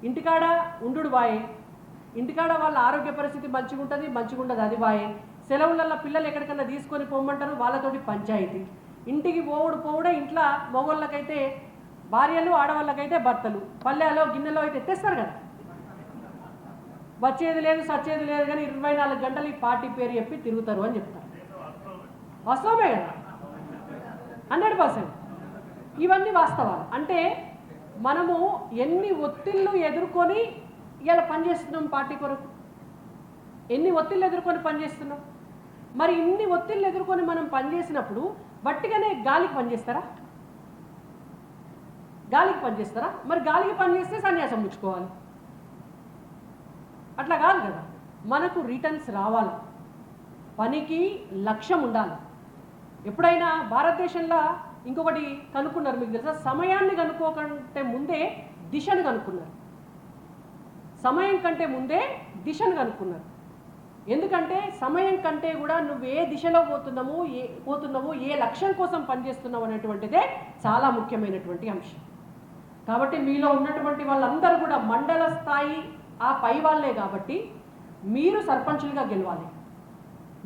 ఇంటికాడ ఉండు వాయే, ఇంటికాడ వాళ్ళ ఆరోగ్య పరిస్థితి మంచిగా ఉంటుంది, మంచిగా ఉండదు, అది వాయే. సెలవులలో పిల్లలు ఎక్కడికన్నా తీసుకొని పోమంటారు, వాళ్ళతోటి పంచాయతీ. ఇంటికి పోవుడే. ఇంట్లో మగవాళ్ళకైతే భార్యలు, ఆడవాళ్ళకైతే భర్తలు. పల్లెలో గిన్నెలో అయితే తెస్తారు కదా, వచ్చేది లేదు సచ్చేది లేదు, కానీ 24 గంటలు ఈ పార్టీ పేరు చెప్పి తిరుగుతారు అని చెప్తారు. వాస్తవమే కదా, 100%. ఇవన్నీ వాస్తవాలు. అంటే మనము ఎన్ని ఒత్తిళ్ళు ఎదుర్కొని ఇలా పనిచేస్తున్నాం పార్టీ కొరకు, ఎన్ని ఒత్తిళ్ళు ఎదుర్కొని పనిచేస్తున్నాం. మరి ఇన్ని ఒత్తిళ్ళు ఎదుర్కొని మనం పనిచేసినప్పుడు బట్టిగానే గాలికి పనిచేస్తారా? గాలికి పనిచేస్తారా? మరి గాలికి పనిచేస్తే సన్యాసం పుచ్చుకోవాలి, అట్లా కాదు కదా. మనకు రిటర్న్స్ రావాలి, పనికి లక్ష్యం ఉండాలి. ఎప్పుడైనా భారతదేశంలో ఇంకొకటి కనుక్కున్నారు, మీకు తెలుసా? సమయాన్ని కనుక్కోకంటే ముందే దిశను కనుక్కున్నారు. సమయం కంటే ముందే దిశను కనుక్కున్నారు. ఎందుకంటే సమయం కంటే కూడా నువ్వు ఏ దిశలో పోతున్నావు, ఏ లక్ష్యం కోసం పనిచేస్తున్నావు అనేటువంటిదే చాలా ముఖ్యమైనటువంటి అంశం. కాబట్టి మీలో ఉన్నటువంటి వాళ్ళందరూ కూడా మండల స్థాయి ఆ పై వాళ్ళే. కాబట్టి మీరు సర్పంచులుగా గెలవాలి,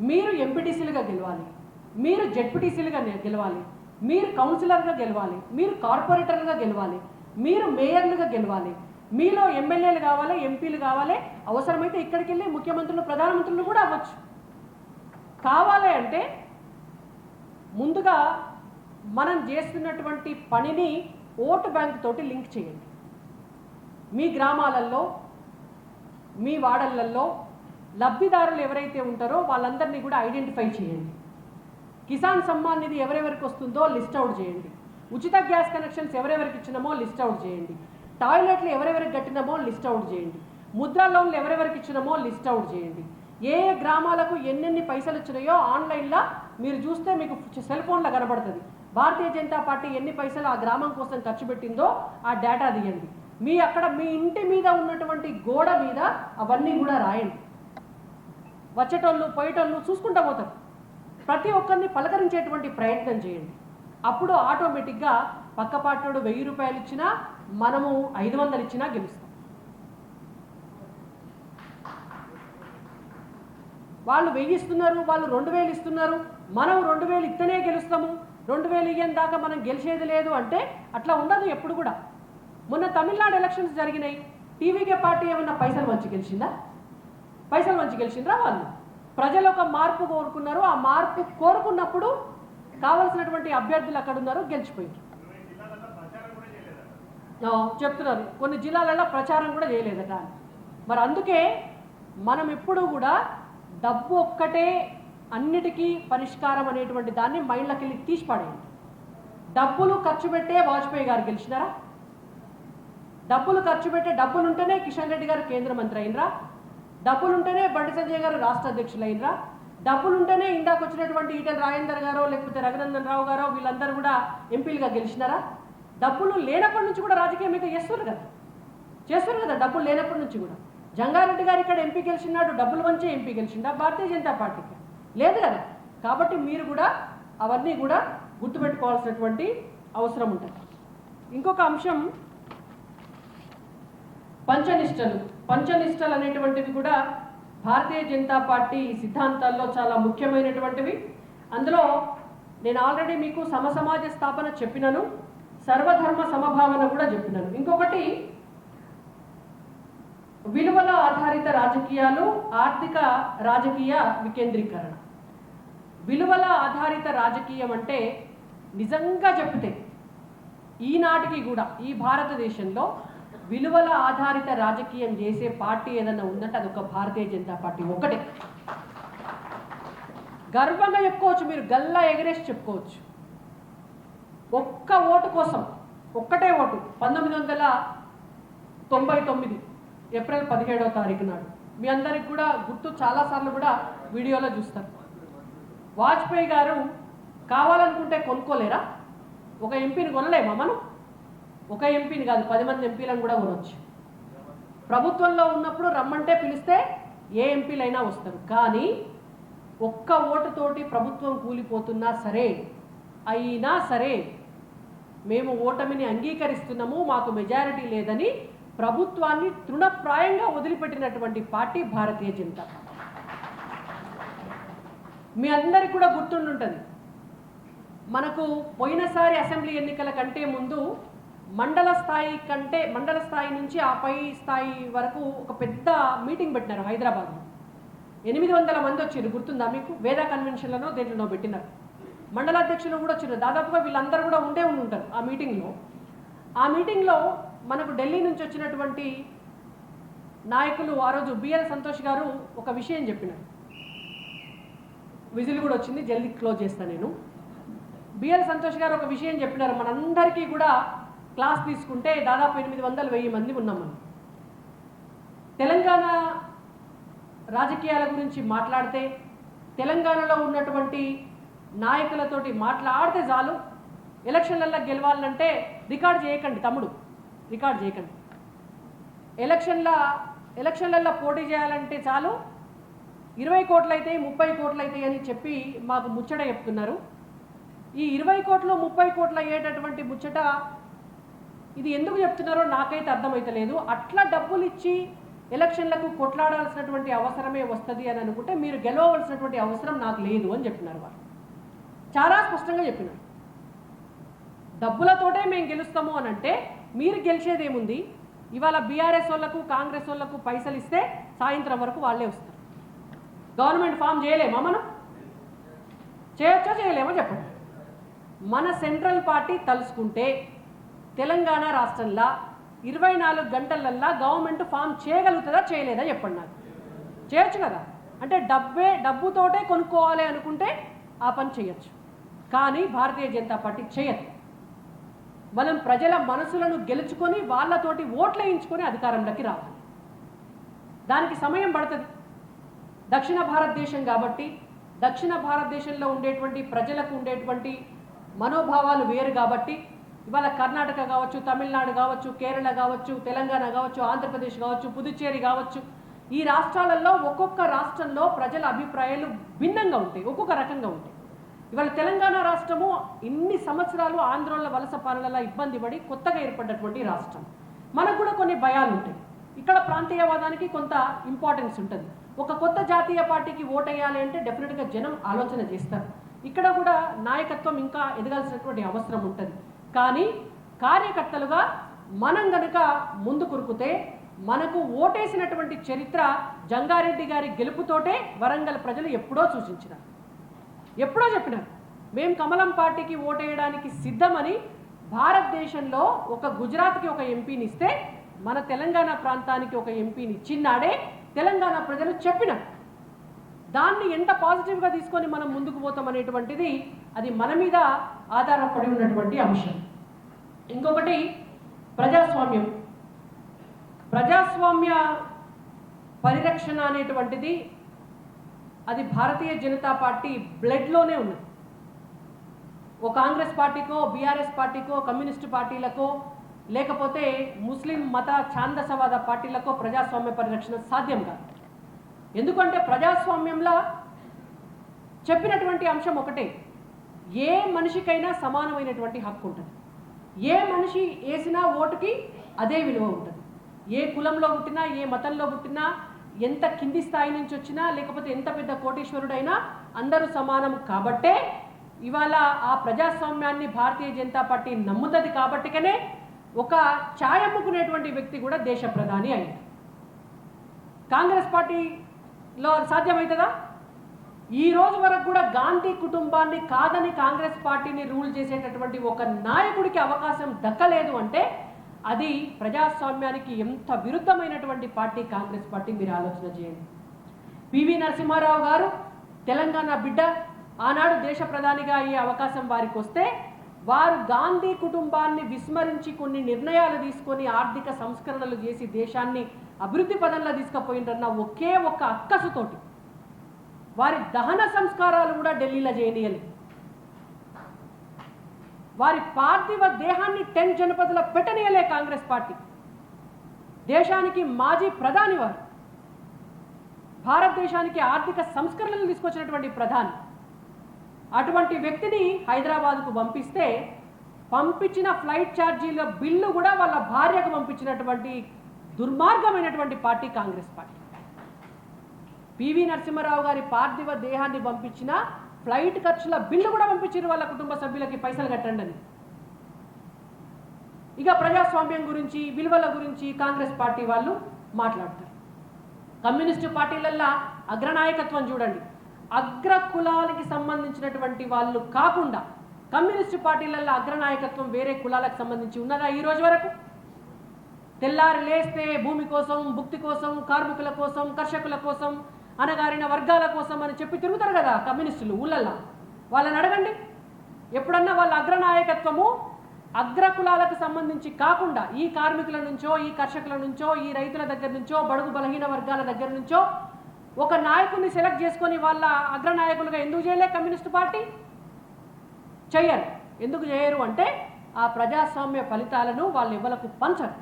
మీరు ఎంపీటీసీలుగా గెలవాలి, మీరు జెడ్పీటీసీలుగా గెలవాలి, మీరు కౌన్సిలర్గా గెలవాలి, మీరు కార్పొరేటర్గా గెలవాలి, మీరు మేయర్లుగా గెలవాలి, మీలో ఎమ్మెల్యేలు కావాలి, ఎంపీలు కావాలి, అవసరమైతే ఇక్కడికి వెళ్ళి ముఖ్యమంత్రులు, ప్రధానమంత్రులు కూడా అవ్వచ్చు. కావాలి అంటే ముందుగా మనం చేస్తున్నటువంటి పనిని ఓటు బ్యాంక్ తోటి లింక్ చేయండి. మీ గ్రామాలలో, మీ వాడళ్లలో లబ్ధిదారులు ఎవరైతే ఉంటారో వాళ్ళందరినీ కూడా ఐడెంటిఫై చేయండి. కిసాన్ సమ్మాన్ నిధి ఎవరెవరికి వస్తుందో లిస్ట్ అవుట్ చేయండి. ఉచిత గ్యాస్ కనెక్షన్స్ ఎవరెవరికి ఇచ్చినామో లిస్ట్ అవుట్ చేయండి. టాయిలెట్లు ఎవరెవరికి కట్టినామో లిస్ట్ అవుట్ చేయండి. ముద్రా లోన్లు ఎవరెవరికి ఇచ్చినామో లిస్ట్ అవుట్ చేయండి. ఏ ఏ గ్రామాలకు ఎన్నెన్ని పైసలు వచ్చినాయో ఆన్లైన్లో మీరు చూస్తే మీకు సెల్ ఫోన్లో కనబడుతుంది. భారతీయ జనతా పార్టీ ఎన్ని పైసలు ఆ గ్రామం కోసం ఖర్చు పెట్టిందో ఆ డేటా తీయండి. మీ ఇంటి మీద ఉన్నటువంటి గోడ మీద అవన్నీ కూడా రాయండి. వచ్చేటోళ్ళు పోయేటోళ్ళు చూసుకుంటూ పోతారు. ప్రతి ఒక్కరిని పలకరించేటువంటి ప్రయత్నం చేయండి. అప్పుడు ఆటోమేటిక్గా పక్క పార్టీడు 1000 రూపాయలు ఇచ్చినా, మనము 500 ఇచ్చినా గెలుస్తాం. వాళ్ళు 1000 ఇస్తున్నారు, వాళ్ళు 2000 ఇస్తున్నారు, మనం 2000 ఇస్తేనే గెలుస్తాము, 2000 ఇయ్యని దాకా మనం గెలిచేది లేదు అంటే అట్లా ఉండదు ఎప్పుడు కూడా. మొన్న తమిళనాడు ఎలక్షన్స్ జరిగినాయి. టీవీకే పార్టీ ఏమన్నా పైసలు మంచి గెలిచిందా? పైసలు మంచి గెలిచిండ్రా? వాళ్ళు ప్రజలు ఒక మార్పు కోరుకున్నారు. ఆ మార్పు కోరుకున్నప్పుడు కావాల్సినటువంటి అభ్యర్థులు అక్కడ ఉన్నారు, గెలిచిపోయారు. చెప్తున్నారు కొన్ని జిల్లాలలో ప్రచారం కూడా చేయలేదట. మరి అందుకే మనం ఎప్పుడూ కూడా డబ్బు ఒక్కటే అన్నిటికీ పరిష్కారం అనేటువంటి దాన్ని మైండ్లోకి వెళ్ళి తీసి పడేయండి. డబ్బులు ఖర్చు పెట్టే వాజ్పేయి గారు గెలిచినారా? డబ్బులు ఖర్చు పెట్టే డబ్బులుంటేనే కిషన్ రెడ్డి గారు కేంద్ర మంత్రి అయినరా? డబ్బులుంటేనే బండి సంజయ్ గారు రాష్ట్ర అధ్యక్షులు అయినరా? డబ్బులుంటేనే ఇందాక వచ్చినటువంటి ఈటెల రాజేందర్ గారో లేకపోతే రఘునందన్ రావు గారో వీళ్ళందరూ కూడా ఎంపీలుగా గెలిచినారా? డబ్బులు లేనప్పటి నుంచి కూడా రాజకీయం అయితే చేస్తారు కదా డబ్బులు లేనప్పటి నుంచి కూడా. జంగారెడ్డి గారు ఇక్కడ ఎంపీ గెలిచినాడు, డబ్బులు వంచే ఎంపీ గెలిచిండా భారతీయ జనతా పార్టీకి? లేదు కదా. కాబట్టి మీరు కూడా అవన్నీ కూడా గుర్తుపెట్టుకోవాల్సినటువంటి అవసరం ఉంటుంది. ఇంకొక అంశం పంచనిష్టలు అనేటువంటివి కూడా భారతీయ జనతా పార్టీ సిద్ధాంతాల్లో చాలా ముఖ్యమైనటువంటివి. అందులో నేను ఆల్రెడీ మీకు సమసమాజ స్థాపన చెప్పినాను, సర్వధర్మ సమభావన కూడా చెప్పినాను. ఇంకొకటి విలువల ఆధారిత రాజకీయాలు, ఆర్థిక రాజకీయ వికేంద్రీకరణ. విలువల ఆధారిత రాజకీయం అంటే నిజంగా చెప్తే ఈనాటికి కూడా ఈ భారతదేశంలో విలువల ఆధారిత రాజకీయం చేసే పార్టీ ఏదైనా ఉందంటే అదొక భారతీయ జనతా పార్టీ ఒక్కటే. గర్వంగా చెప్పుకోవచ్చు, మీరు గల్లా ఎగరేసి చెప్పుకోవచ్చు. ఒక్క ఓటు కోసం, ఒక్కటే ఓటు 1999 ఏప్రిల్ 17వ తారీఖు నాడు మీ అందరికి కూడా గుర్తు, చాలాసార్లు కూడా వీడియోలో చూస్తారు. వాజ్పేయి గారు కావాలనుకుంటే కొనుక్కోలేరా? ఒక ఎంపీని కొనలేమా మనం? ఒక ఎంపీని కాదు 10 మంది ఎంపీలను కూడా కొనవచ్చు. ప్రభుత్వంలో ఉన్నప్పుడు రమ్మంటే పిలిస్తే ఏ ఎంపీలైనా వస్తారు. కానీ ఒక్క ఓటుతోటి ప్రభుత్వం కూలిపోతున్నా సరే, అయినా సరే మేము ఓటమిని అంగీకరిస్తున్నాము, మాకు మెజారిటీ లేదని ప్రభుత్వాన్ని తృణప్రాయంగా వదిలిపెట్టినటువంటి పార్టీ భారతీయ జనతా పార్టీ. మీ అందరికి కూడా గుర్తుండుంటుంది, మనకు పోయినసారి అసెంబ్లీ ఎన్నికల కంటే ముందు మండల స్థాయి నుంచి ఆ పై స్థాయి వరకు ఒక పెద్ద మీటింగ్ పెట్టినారు హైదరాబాద్లో. 800 మంది వచ్చారు, గుర్తుందా మీకు? వేదా కన్వెన్షన్లను దేంట్లోనో పెట్టినారు. మండల అధ్యక్షులు కూడా వచ్చారు. దాదాపుగా వీళ్ళందరూ కూడా ఉండే ఉంటారు ఆ మీటింగ్లో. ఆ మీటింగ్లో మనకు ఢిల్లీ నుంచి వచ్చినటువంటి నాయకులు ఆ రోజు బిఎల్ సంతోష్ గారు ఒక విషయం చెప్పినారు. విజిల్ కూడా వచ్చింది, జల్దీ క్లోజ్ చేస్తాను నేను. బిఎల్ సంతోష్ గారు ఒక విషయం చెప్పినారు. మనందరికీ కూడా క్లాస్ తీసుకుంటే దాదాపు 800-1000 మంది ఉన్నాం మనం. తెలంగాణ రాజకీయాల గురించి మాట్లాడితే, తెలంగాణలో ఉన్నటువంటి నాయకులతోటి మాట్లాడితే చాలు, ఎలక్షన్లలో గెలవాలంటే రికార్డ్ చేయకండి తమ్ముడు, రికార్డ్ చేయకండి. ఎలక్షన్లలో పోటీ చేయాలంటే చాలు 20 కోట్లు అవుతాయి, 30 కోట్లు అవుతాయి అని చెప్పి మాకు ముచ్చట చెప్తున్నారు. ఈ 20 కోట్లు 30 కోట్లు అయ్యేటటువంటి ముచ్చట ఇది ఎందుకు చెప్తున్నారో నాకైతే అర్థమైతలేదు. అట్లా డబ్బులు ఇచ్చి ఎలక్షన్లకు కొట్లాడాల్సినటువంటి అవసరమే వస్తుంది అని అనుకుంటే మీరు గెలవవలసినటువంటి అవసరం నాకు లేదు అని చెప్పినారు. వారు చాలా స్పష్టంగా చెప్పినారు. డబ్బులతోటే మేము గెలుస్తాము అని అంటే మీరు గెలిచేదేముంది? ఇవాళ బీఆర్ఎస్ వాళ్ళకు కాంగ్రెస్ వాళ్ళకు పైసలు ఇస్తే సాయంత్రం వరకు వాళ్ళే వస్తారు. గవర్నమెంట్ ఫామ్ చేయలేమా మనం? చేయొచ్చో చేయలేమో చెప్పండి. మన సెంట్రల్ పార్టీ తలుసుకుంటే తెలంగాణ రాష్ట్రంలో 24 గంటలల్లా గవర్నమెంట్ ఫామ్ చేయగలుగుతుందా చేయలేదా చెప్పండి నాకు. చేయొచ్చు కదా. అంటే డబ్బుతోటే కొనుక్కోవాలి అనుకుంటే ఆ పని చేయొచ్చు. కానీ భారతీయ జనతా పార్టీ చేయదు. మనం ప్రజల మనసులను గెలుచుకొని వాళ్ళతోటి ఓట్లు వేయించుకొని అధికారంలోకి రావాలి. దానికి సమయం పడుతుంది. దక్షిణ భారతదేశం కాబట్టి దక్షిణ భారతదేశంలో ఉండేటువంటి ప్రజలకు ఉండేటువంటి మనోభావాలు వేరు కాబట్టి ఇవాళ కర్ణాటక కావచ్చు, తమిళనాడు కావచ్చు, కేరళ కావచ్చు, తెలంగాణ కావచ్చు, ఆంధ్రప్రదేశ్ కావచ్చు, పుదుచ్చేరి కావచ్చు, ఈ రాష్ట్రాలలో ఒక్కొక్క రాష్ట్రంలో ప్రజల అభిప్రాయాలు భిన్నంగా ఉంటాయి, ఒక్కొక్క రకంగా ఉంటాయి. ఇవాళ తెలంగాణ రాష్ట్రము ఇన్ని సంవత్సరాలు ఆంధ్రోళ్ళ వలస పాలనలో ఇబ్బంది పడి కొత్తగా ఏర్పడ్డటువంటి రాష్ట్రం. మనకు కూడా కొన్ని భయాలు ఉంటాయి. ఇక్కడ ప్రాంతీయవాదానికి కొంత ఇంపార్టెన్స్ ఉంటుంది. ఒక కొత్త జాతీయ పార్టీకి ఓటేయాలి అంటే డెఫినెట్గా జనం ఆలోచన చేస్తారు. ఇక్కడ కూడా నాయకత్వం ఇంకా ఎదగాల్సినటువంటి అవసరం ఉంటుంది. కానీ కార్యకర్తలుగా మనం గనుక ముందు కురుకుతే మనకు ఓటేసినటువంటి చరిత్ర జంగారెడ్డి గారి గెలుపుతోటే వరంగల్ ప్రజలు ఎప్పుడో సూచించినారు, ఎప్పుడో చెప్పినారు మేము కమలం పార్టీకి ఓటేయడానికి సిద్ధమని. భారతదేశంలో ఒక గుజరాత్కి ఒక ఎంపీని ఇస్తే మన తెలంగాణ ప్రాంతానికి ఒక ఎంపీని ఇచ్చినాడే తెలంగాణ ప్రజలు చెప్పినారు. దాన్ని ఎంత పాజిటివ్గా తీసుకొని మనం ముందుకు పోతాం అనేటువంటిది అది మన మీద ఆధారపడి ఉన్నటువంటి అంశం. ఇంకొకటి ప్రజాస్వామ్యం. ప్రజాస్వామ్య పరిరక్షణ అనేటువంటిది అది భారతీయ జనతా పార్టీ బ్లడ్లోనే ఉన్నది. ఓ కాంగ్రెస్ పార్టీకో, బీఆర్ఎస్ పార్టీకో, కమ్యూనిస్టు పార్టీలకో, లేకపోతే ముస్లిం మత ఛాందసవాద పార్టీలకో ప్రజాస్వామ్య పరిరక్షణ సాధ్యం కాదు. ఎందుకంటే ప్రజాస్వామ్యంలో చెప్పినటువంటి అంశం ఒకటే, ఏ మనిషికైనా సమానమైనటువంటి హక్కు ఉంటుంది. ఏ మనిషి వేసిన ఓటుకి అదే విలువ ఉంటుంది. ఏ కులంలో పుట్టినా, ఏ మతంలో పుట్టినా, ఎంత కింది స్థాయి నుంచి వచ్చినా, లేకపోతే ఎంత పెద్ద కోటీశ్వరుడైనా అందరూ సమానం. కాబట్టే ఇవాళ ఆ ప్రజాస్వామ్యాన్ని భారతీయ జనతా పార్టీ నమ్ముతుంది. కాబట్టికనే ఒక ఛాయ్ అమ్ముకునేటువంటి వ్యక్తి కూడా దేశ ప్రధాని అయింది. కాంగ్రెస్ పార్టీలో సాధ్యమవుతుందా? ఈ రోజు వరకు కూడా గాంధీ కుటుంబాన్ని కాదని కాంగ్రెస్ పార్టీని రూల్ చేసేటటువంటి ఒక నాయకుడికి అవకాశం దక్కలేదు అంటే అది ప్రజాస్వామ్యానికి ఎంత విరుద్ధమైనటువంటి పార్టీ కాంగ్రెస్ పార్టీ. మీరు ఆలోచన చేయండి. పివి నరసింహారావు గారు తెలంగాణ బిడ్డ, ఆనాడు దేశ ప్రధానిగా అయ్యే అవకాశం వారికి వస్తే వారు గాంధీ కుటుంబాన్ని విస్మరించి కొన్ని నిర్ణయాలు తీసుకొని ఆర్థిక సంస్కరణలు చేసి దేశాన్ని అభివృద్ధి పదంలో తీసుకుపోయిందన్న ఒకే ఒక్క అక్కసుతోటి వారి దహన సంస్కారాలు కూడా ఢిల్లీలో చేయనీయలేదు. వారి పార్థివ దేహాన్ని 10 జనపదుల పెట్టనీయలే కాంగ్రెస్ పార్టీ. దేశానికి మాజీ ప్రధాని వారు, భారతదేశానికి ఆర్థిక సంస్కరణలు తీసుకొచ్చినటువంటి ప్రధాని. అటువంటి వ్యక్తిని హైదరాబాద్కు పంపిస్తే పంపించిన ఫ్లైట్ ఛార్జీల బిల్లు కూడా వాళ్ళ భార్యకు పంపించినటువంటి దుర్మార్గమైనటువంటి పార్టీ కాంగ్రెస్ పార్టీ. పివి నరసింహారావు గారి పార్థివ దేహాన్ని పంపించిన ఫ్లైట్ ఖర్చుల బిల్లు కూడా పంపించారు వాళ్ళ కుటుంబ సభ్యులకి పైసలు కట్టండి అని. ఇక ప్రజాస్వామ్యం గురించి, విలువల గురించి కాంగ్రెస్ పార్టీ వాళ్ళు మాట్లాడతారు. కమ్యూనిస్టు పార్టీలల్లో అగ్రనాయకత్వం చూడండి, అగ్ర కులాలకి సంబంధించినటువంటి వాళ్ళు కాకుండా కమ్యూనిస్టు పార్టీలలో అగ్రనాయకత్వం వేరే కులాలకు సంబంధించి ఉన్నదా ఈ రోజు వరకు? తెల్లారి లేస్తే భూమి కోసం, భుక్తి కోసం, కార్మికుల కోసం, కర్షకుల కోసం, అనగారిన వర్గాల కోసం అని చెప్పి తిరుగుతారు కదా కమ్యూనిస్టులు ఊళ్ళల్లో. వాళ్ళని అడగండి, ఎప్పుడన్నా వాళ్ళ అగ్రనాయకత్వము అగ్ర కులాలకు సంబంధించి కాకుండా ఈ కార్మికుల నుంచో, ఈ కర్షకుల నుంచో, ఈ రైతుల దగ్గర నుంచో, బడుగు బలహీన వర్గాల దగ్గర నుంచో ఒక నాయకుడిని సెలెక్ట్ చేసుకొని వాళ్ళ అగ్రనాయకులుగా ఎందుకు చేయలే కమ్యూనిస్టు పార్టీ? చెయ్యరు. ఎందుకు చేయరు అంటే ఆ ప్రజాస్వామ్య ఫలితాలను వాళ్ళు ఎవరికి పంచరు.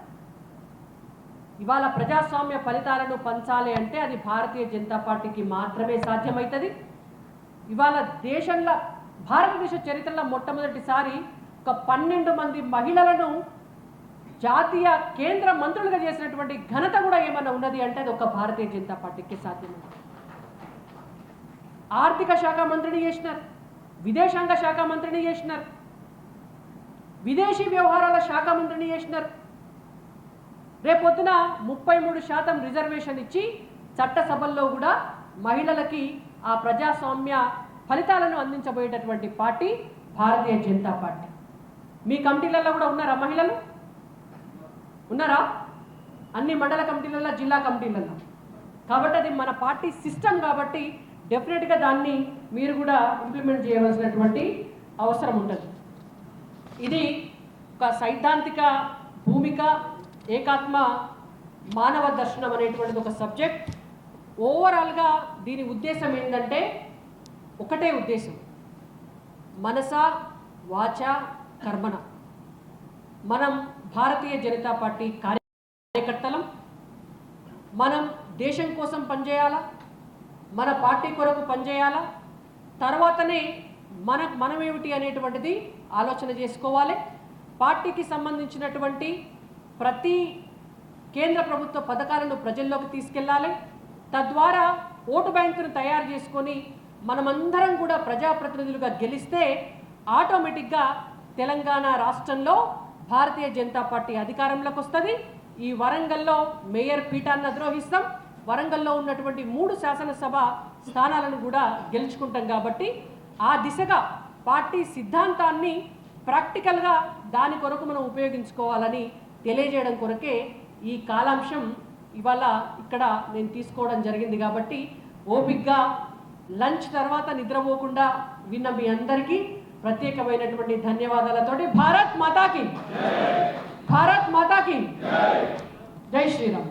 ఇవాళ ప్రజాస్వామ్య ఫలితాలను పంచాలి అంటే అది భారతీయ జనతా పార్టీకి మాత్రమే సాధ్యమవుతుంది. ఇవాళ దేశంలో, భారతదేశ చరిత్రలో మొట్టమొదటిసారి ఒక 12 మంది మహిళలను జాతీయ కేంద్ర మంత్రులుగా చేసినటువంటి ఘనత కూడా ఏమన్నా ఉన్నది అంటే అది ఒక భారతీయ జనతా పార్టీకి సాధ్యమైంది. ఆర్థిక శాఖ మంత్రిని చేసినారు, విదేశాంగ శాఖ మంత్రిని చేసినారు, విదేశీ వ్యవహారాల శాఖ మంత్రిని చేసినారు. రేపొద్దున 33% రిజర్వేషన్ ఇచ్చి చట్టసభల్లో కూడా మహిళలకి ఆ ప్రజాస్వామ్య ఫలితాలను అందించబోయేటటువంటి పార్టీ భారతీయ జనతా పార్టీ. మీ కమిటీలలో కూడా ఉన్నారా మహిళలు? ఉన్నారా? అన్ని మండల కమిటీలలో, జిల్లా కమిటీలలో. కాబట్టి అది మన పార్టీ సిస్టమ్ కాబట్టి డెఫినెట్గా దాన్ని మీరు కూడా ఇంప్లిమెంట్ చేయవలసినటువంటి అవసరం ఉంటుంది. ఇది ఒక సైద్ధాంతిక భూమిక, ఏకాత్మ మానవ దర్శనం అనేటువంటిది ఒక సబ్జెక్ట్. ఓవరాల్గా దీని ఉద్దేశం ఏంటంటే ఒకటే ఉద్దేశం, మనస వాచ కర్మణ. మనం భారతీయ జనతా పార్టీ కార్యకర్తలం. మనం దేశం కోసం పనిచేయాలా, మన పార్టీ కొరకు పనిచేయాలా, తర్వాతనే మనమేమిటి అనేటువంటిది ఆలోచన చేసుకోవాలి. పార్టీకి సంబంధించినటువంటి ప్రతి కేంద్ర ప్రభుత్వ పథకాలను ప్రజల్లోకి తీసుకెళ్ళాలి. తద్వారా ఓటు బ్యాంకును తయారు చేసుకొని మనమందరం కూడా ప్రజాప్రతినిధులుగా గెలిస్తే ఆటోమేటిక్గా తెలంగాణ రాష్ట్రంలో భారతీయ జనతా పార్టీ అధికారంలోకి వస్తుంది. ఈ వరంగల్లో మేయర్ పీఠాన్ని అధిరోహిస్తాం. వరంగల్లో ఉన్నటువంటి 3 శాసనసభ స్థానాలను కూడా గెలుచుకుంటాం. కాబట్టి ఆ దిశగా పార్టీ సిద్ధాంతాన్ని ప్రాక్టికల్గా దాని కొరకు మనం ఉపయోగించుకోవాలని తెలియజేయడం కొరకే ఈ కాలాంశం ఇవాళ ఇక్కడ నేను తీసుకోవడం జరిగింది. కాబట్టి ఓపిక్గా లంచ్ తర్వాత నిద్రపోకుండా విన్న మీ అందరికీ ప్రత్యేకమైనటువంటి ధన్యవాదాలతోటి భారత్ మాతాకి జై శ్రీరామ్.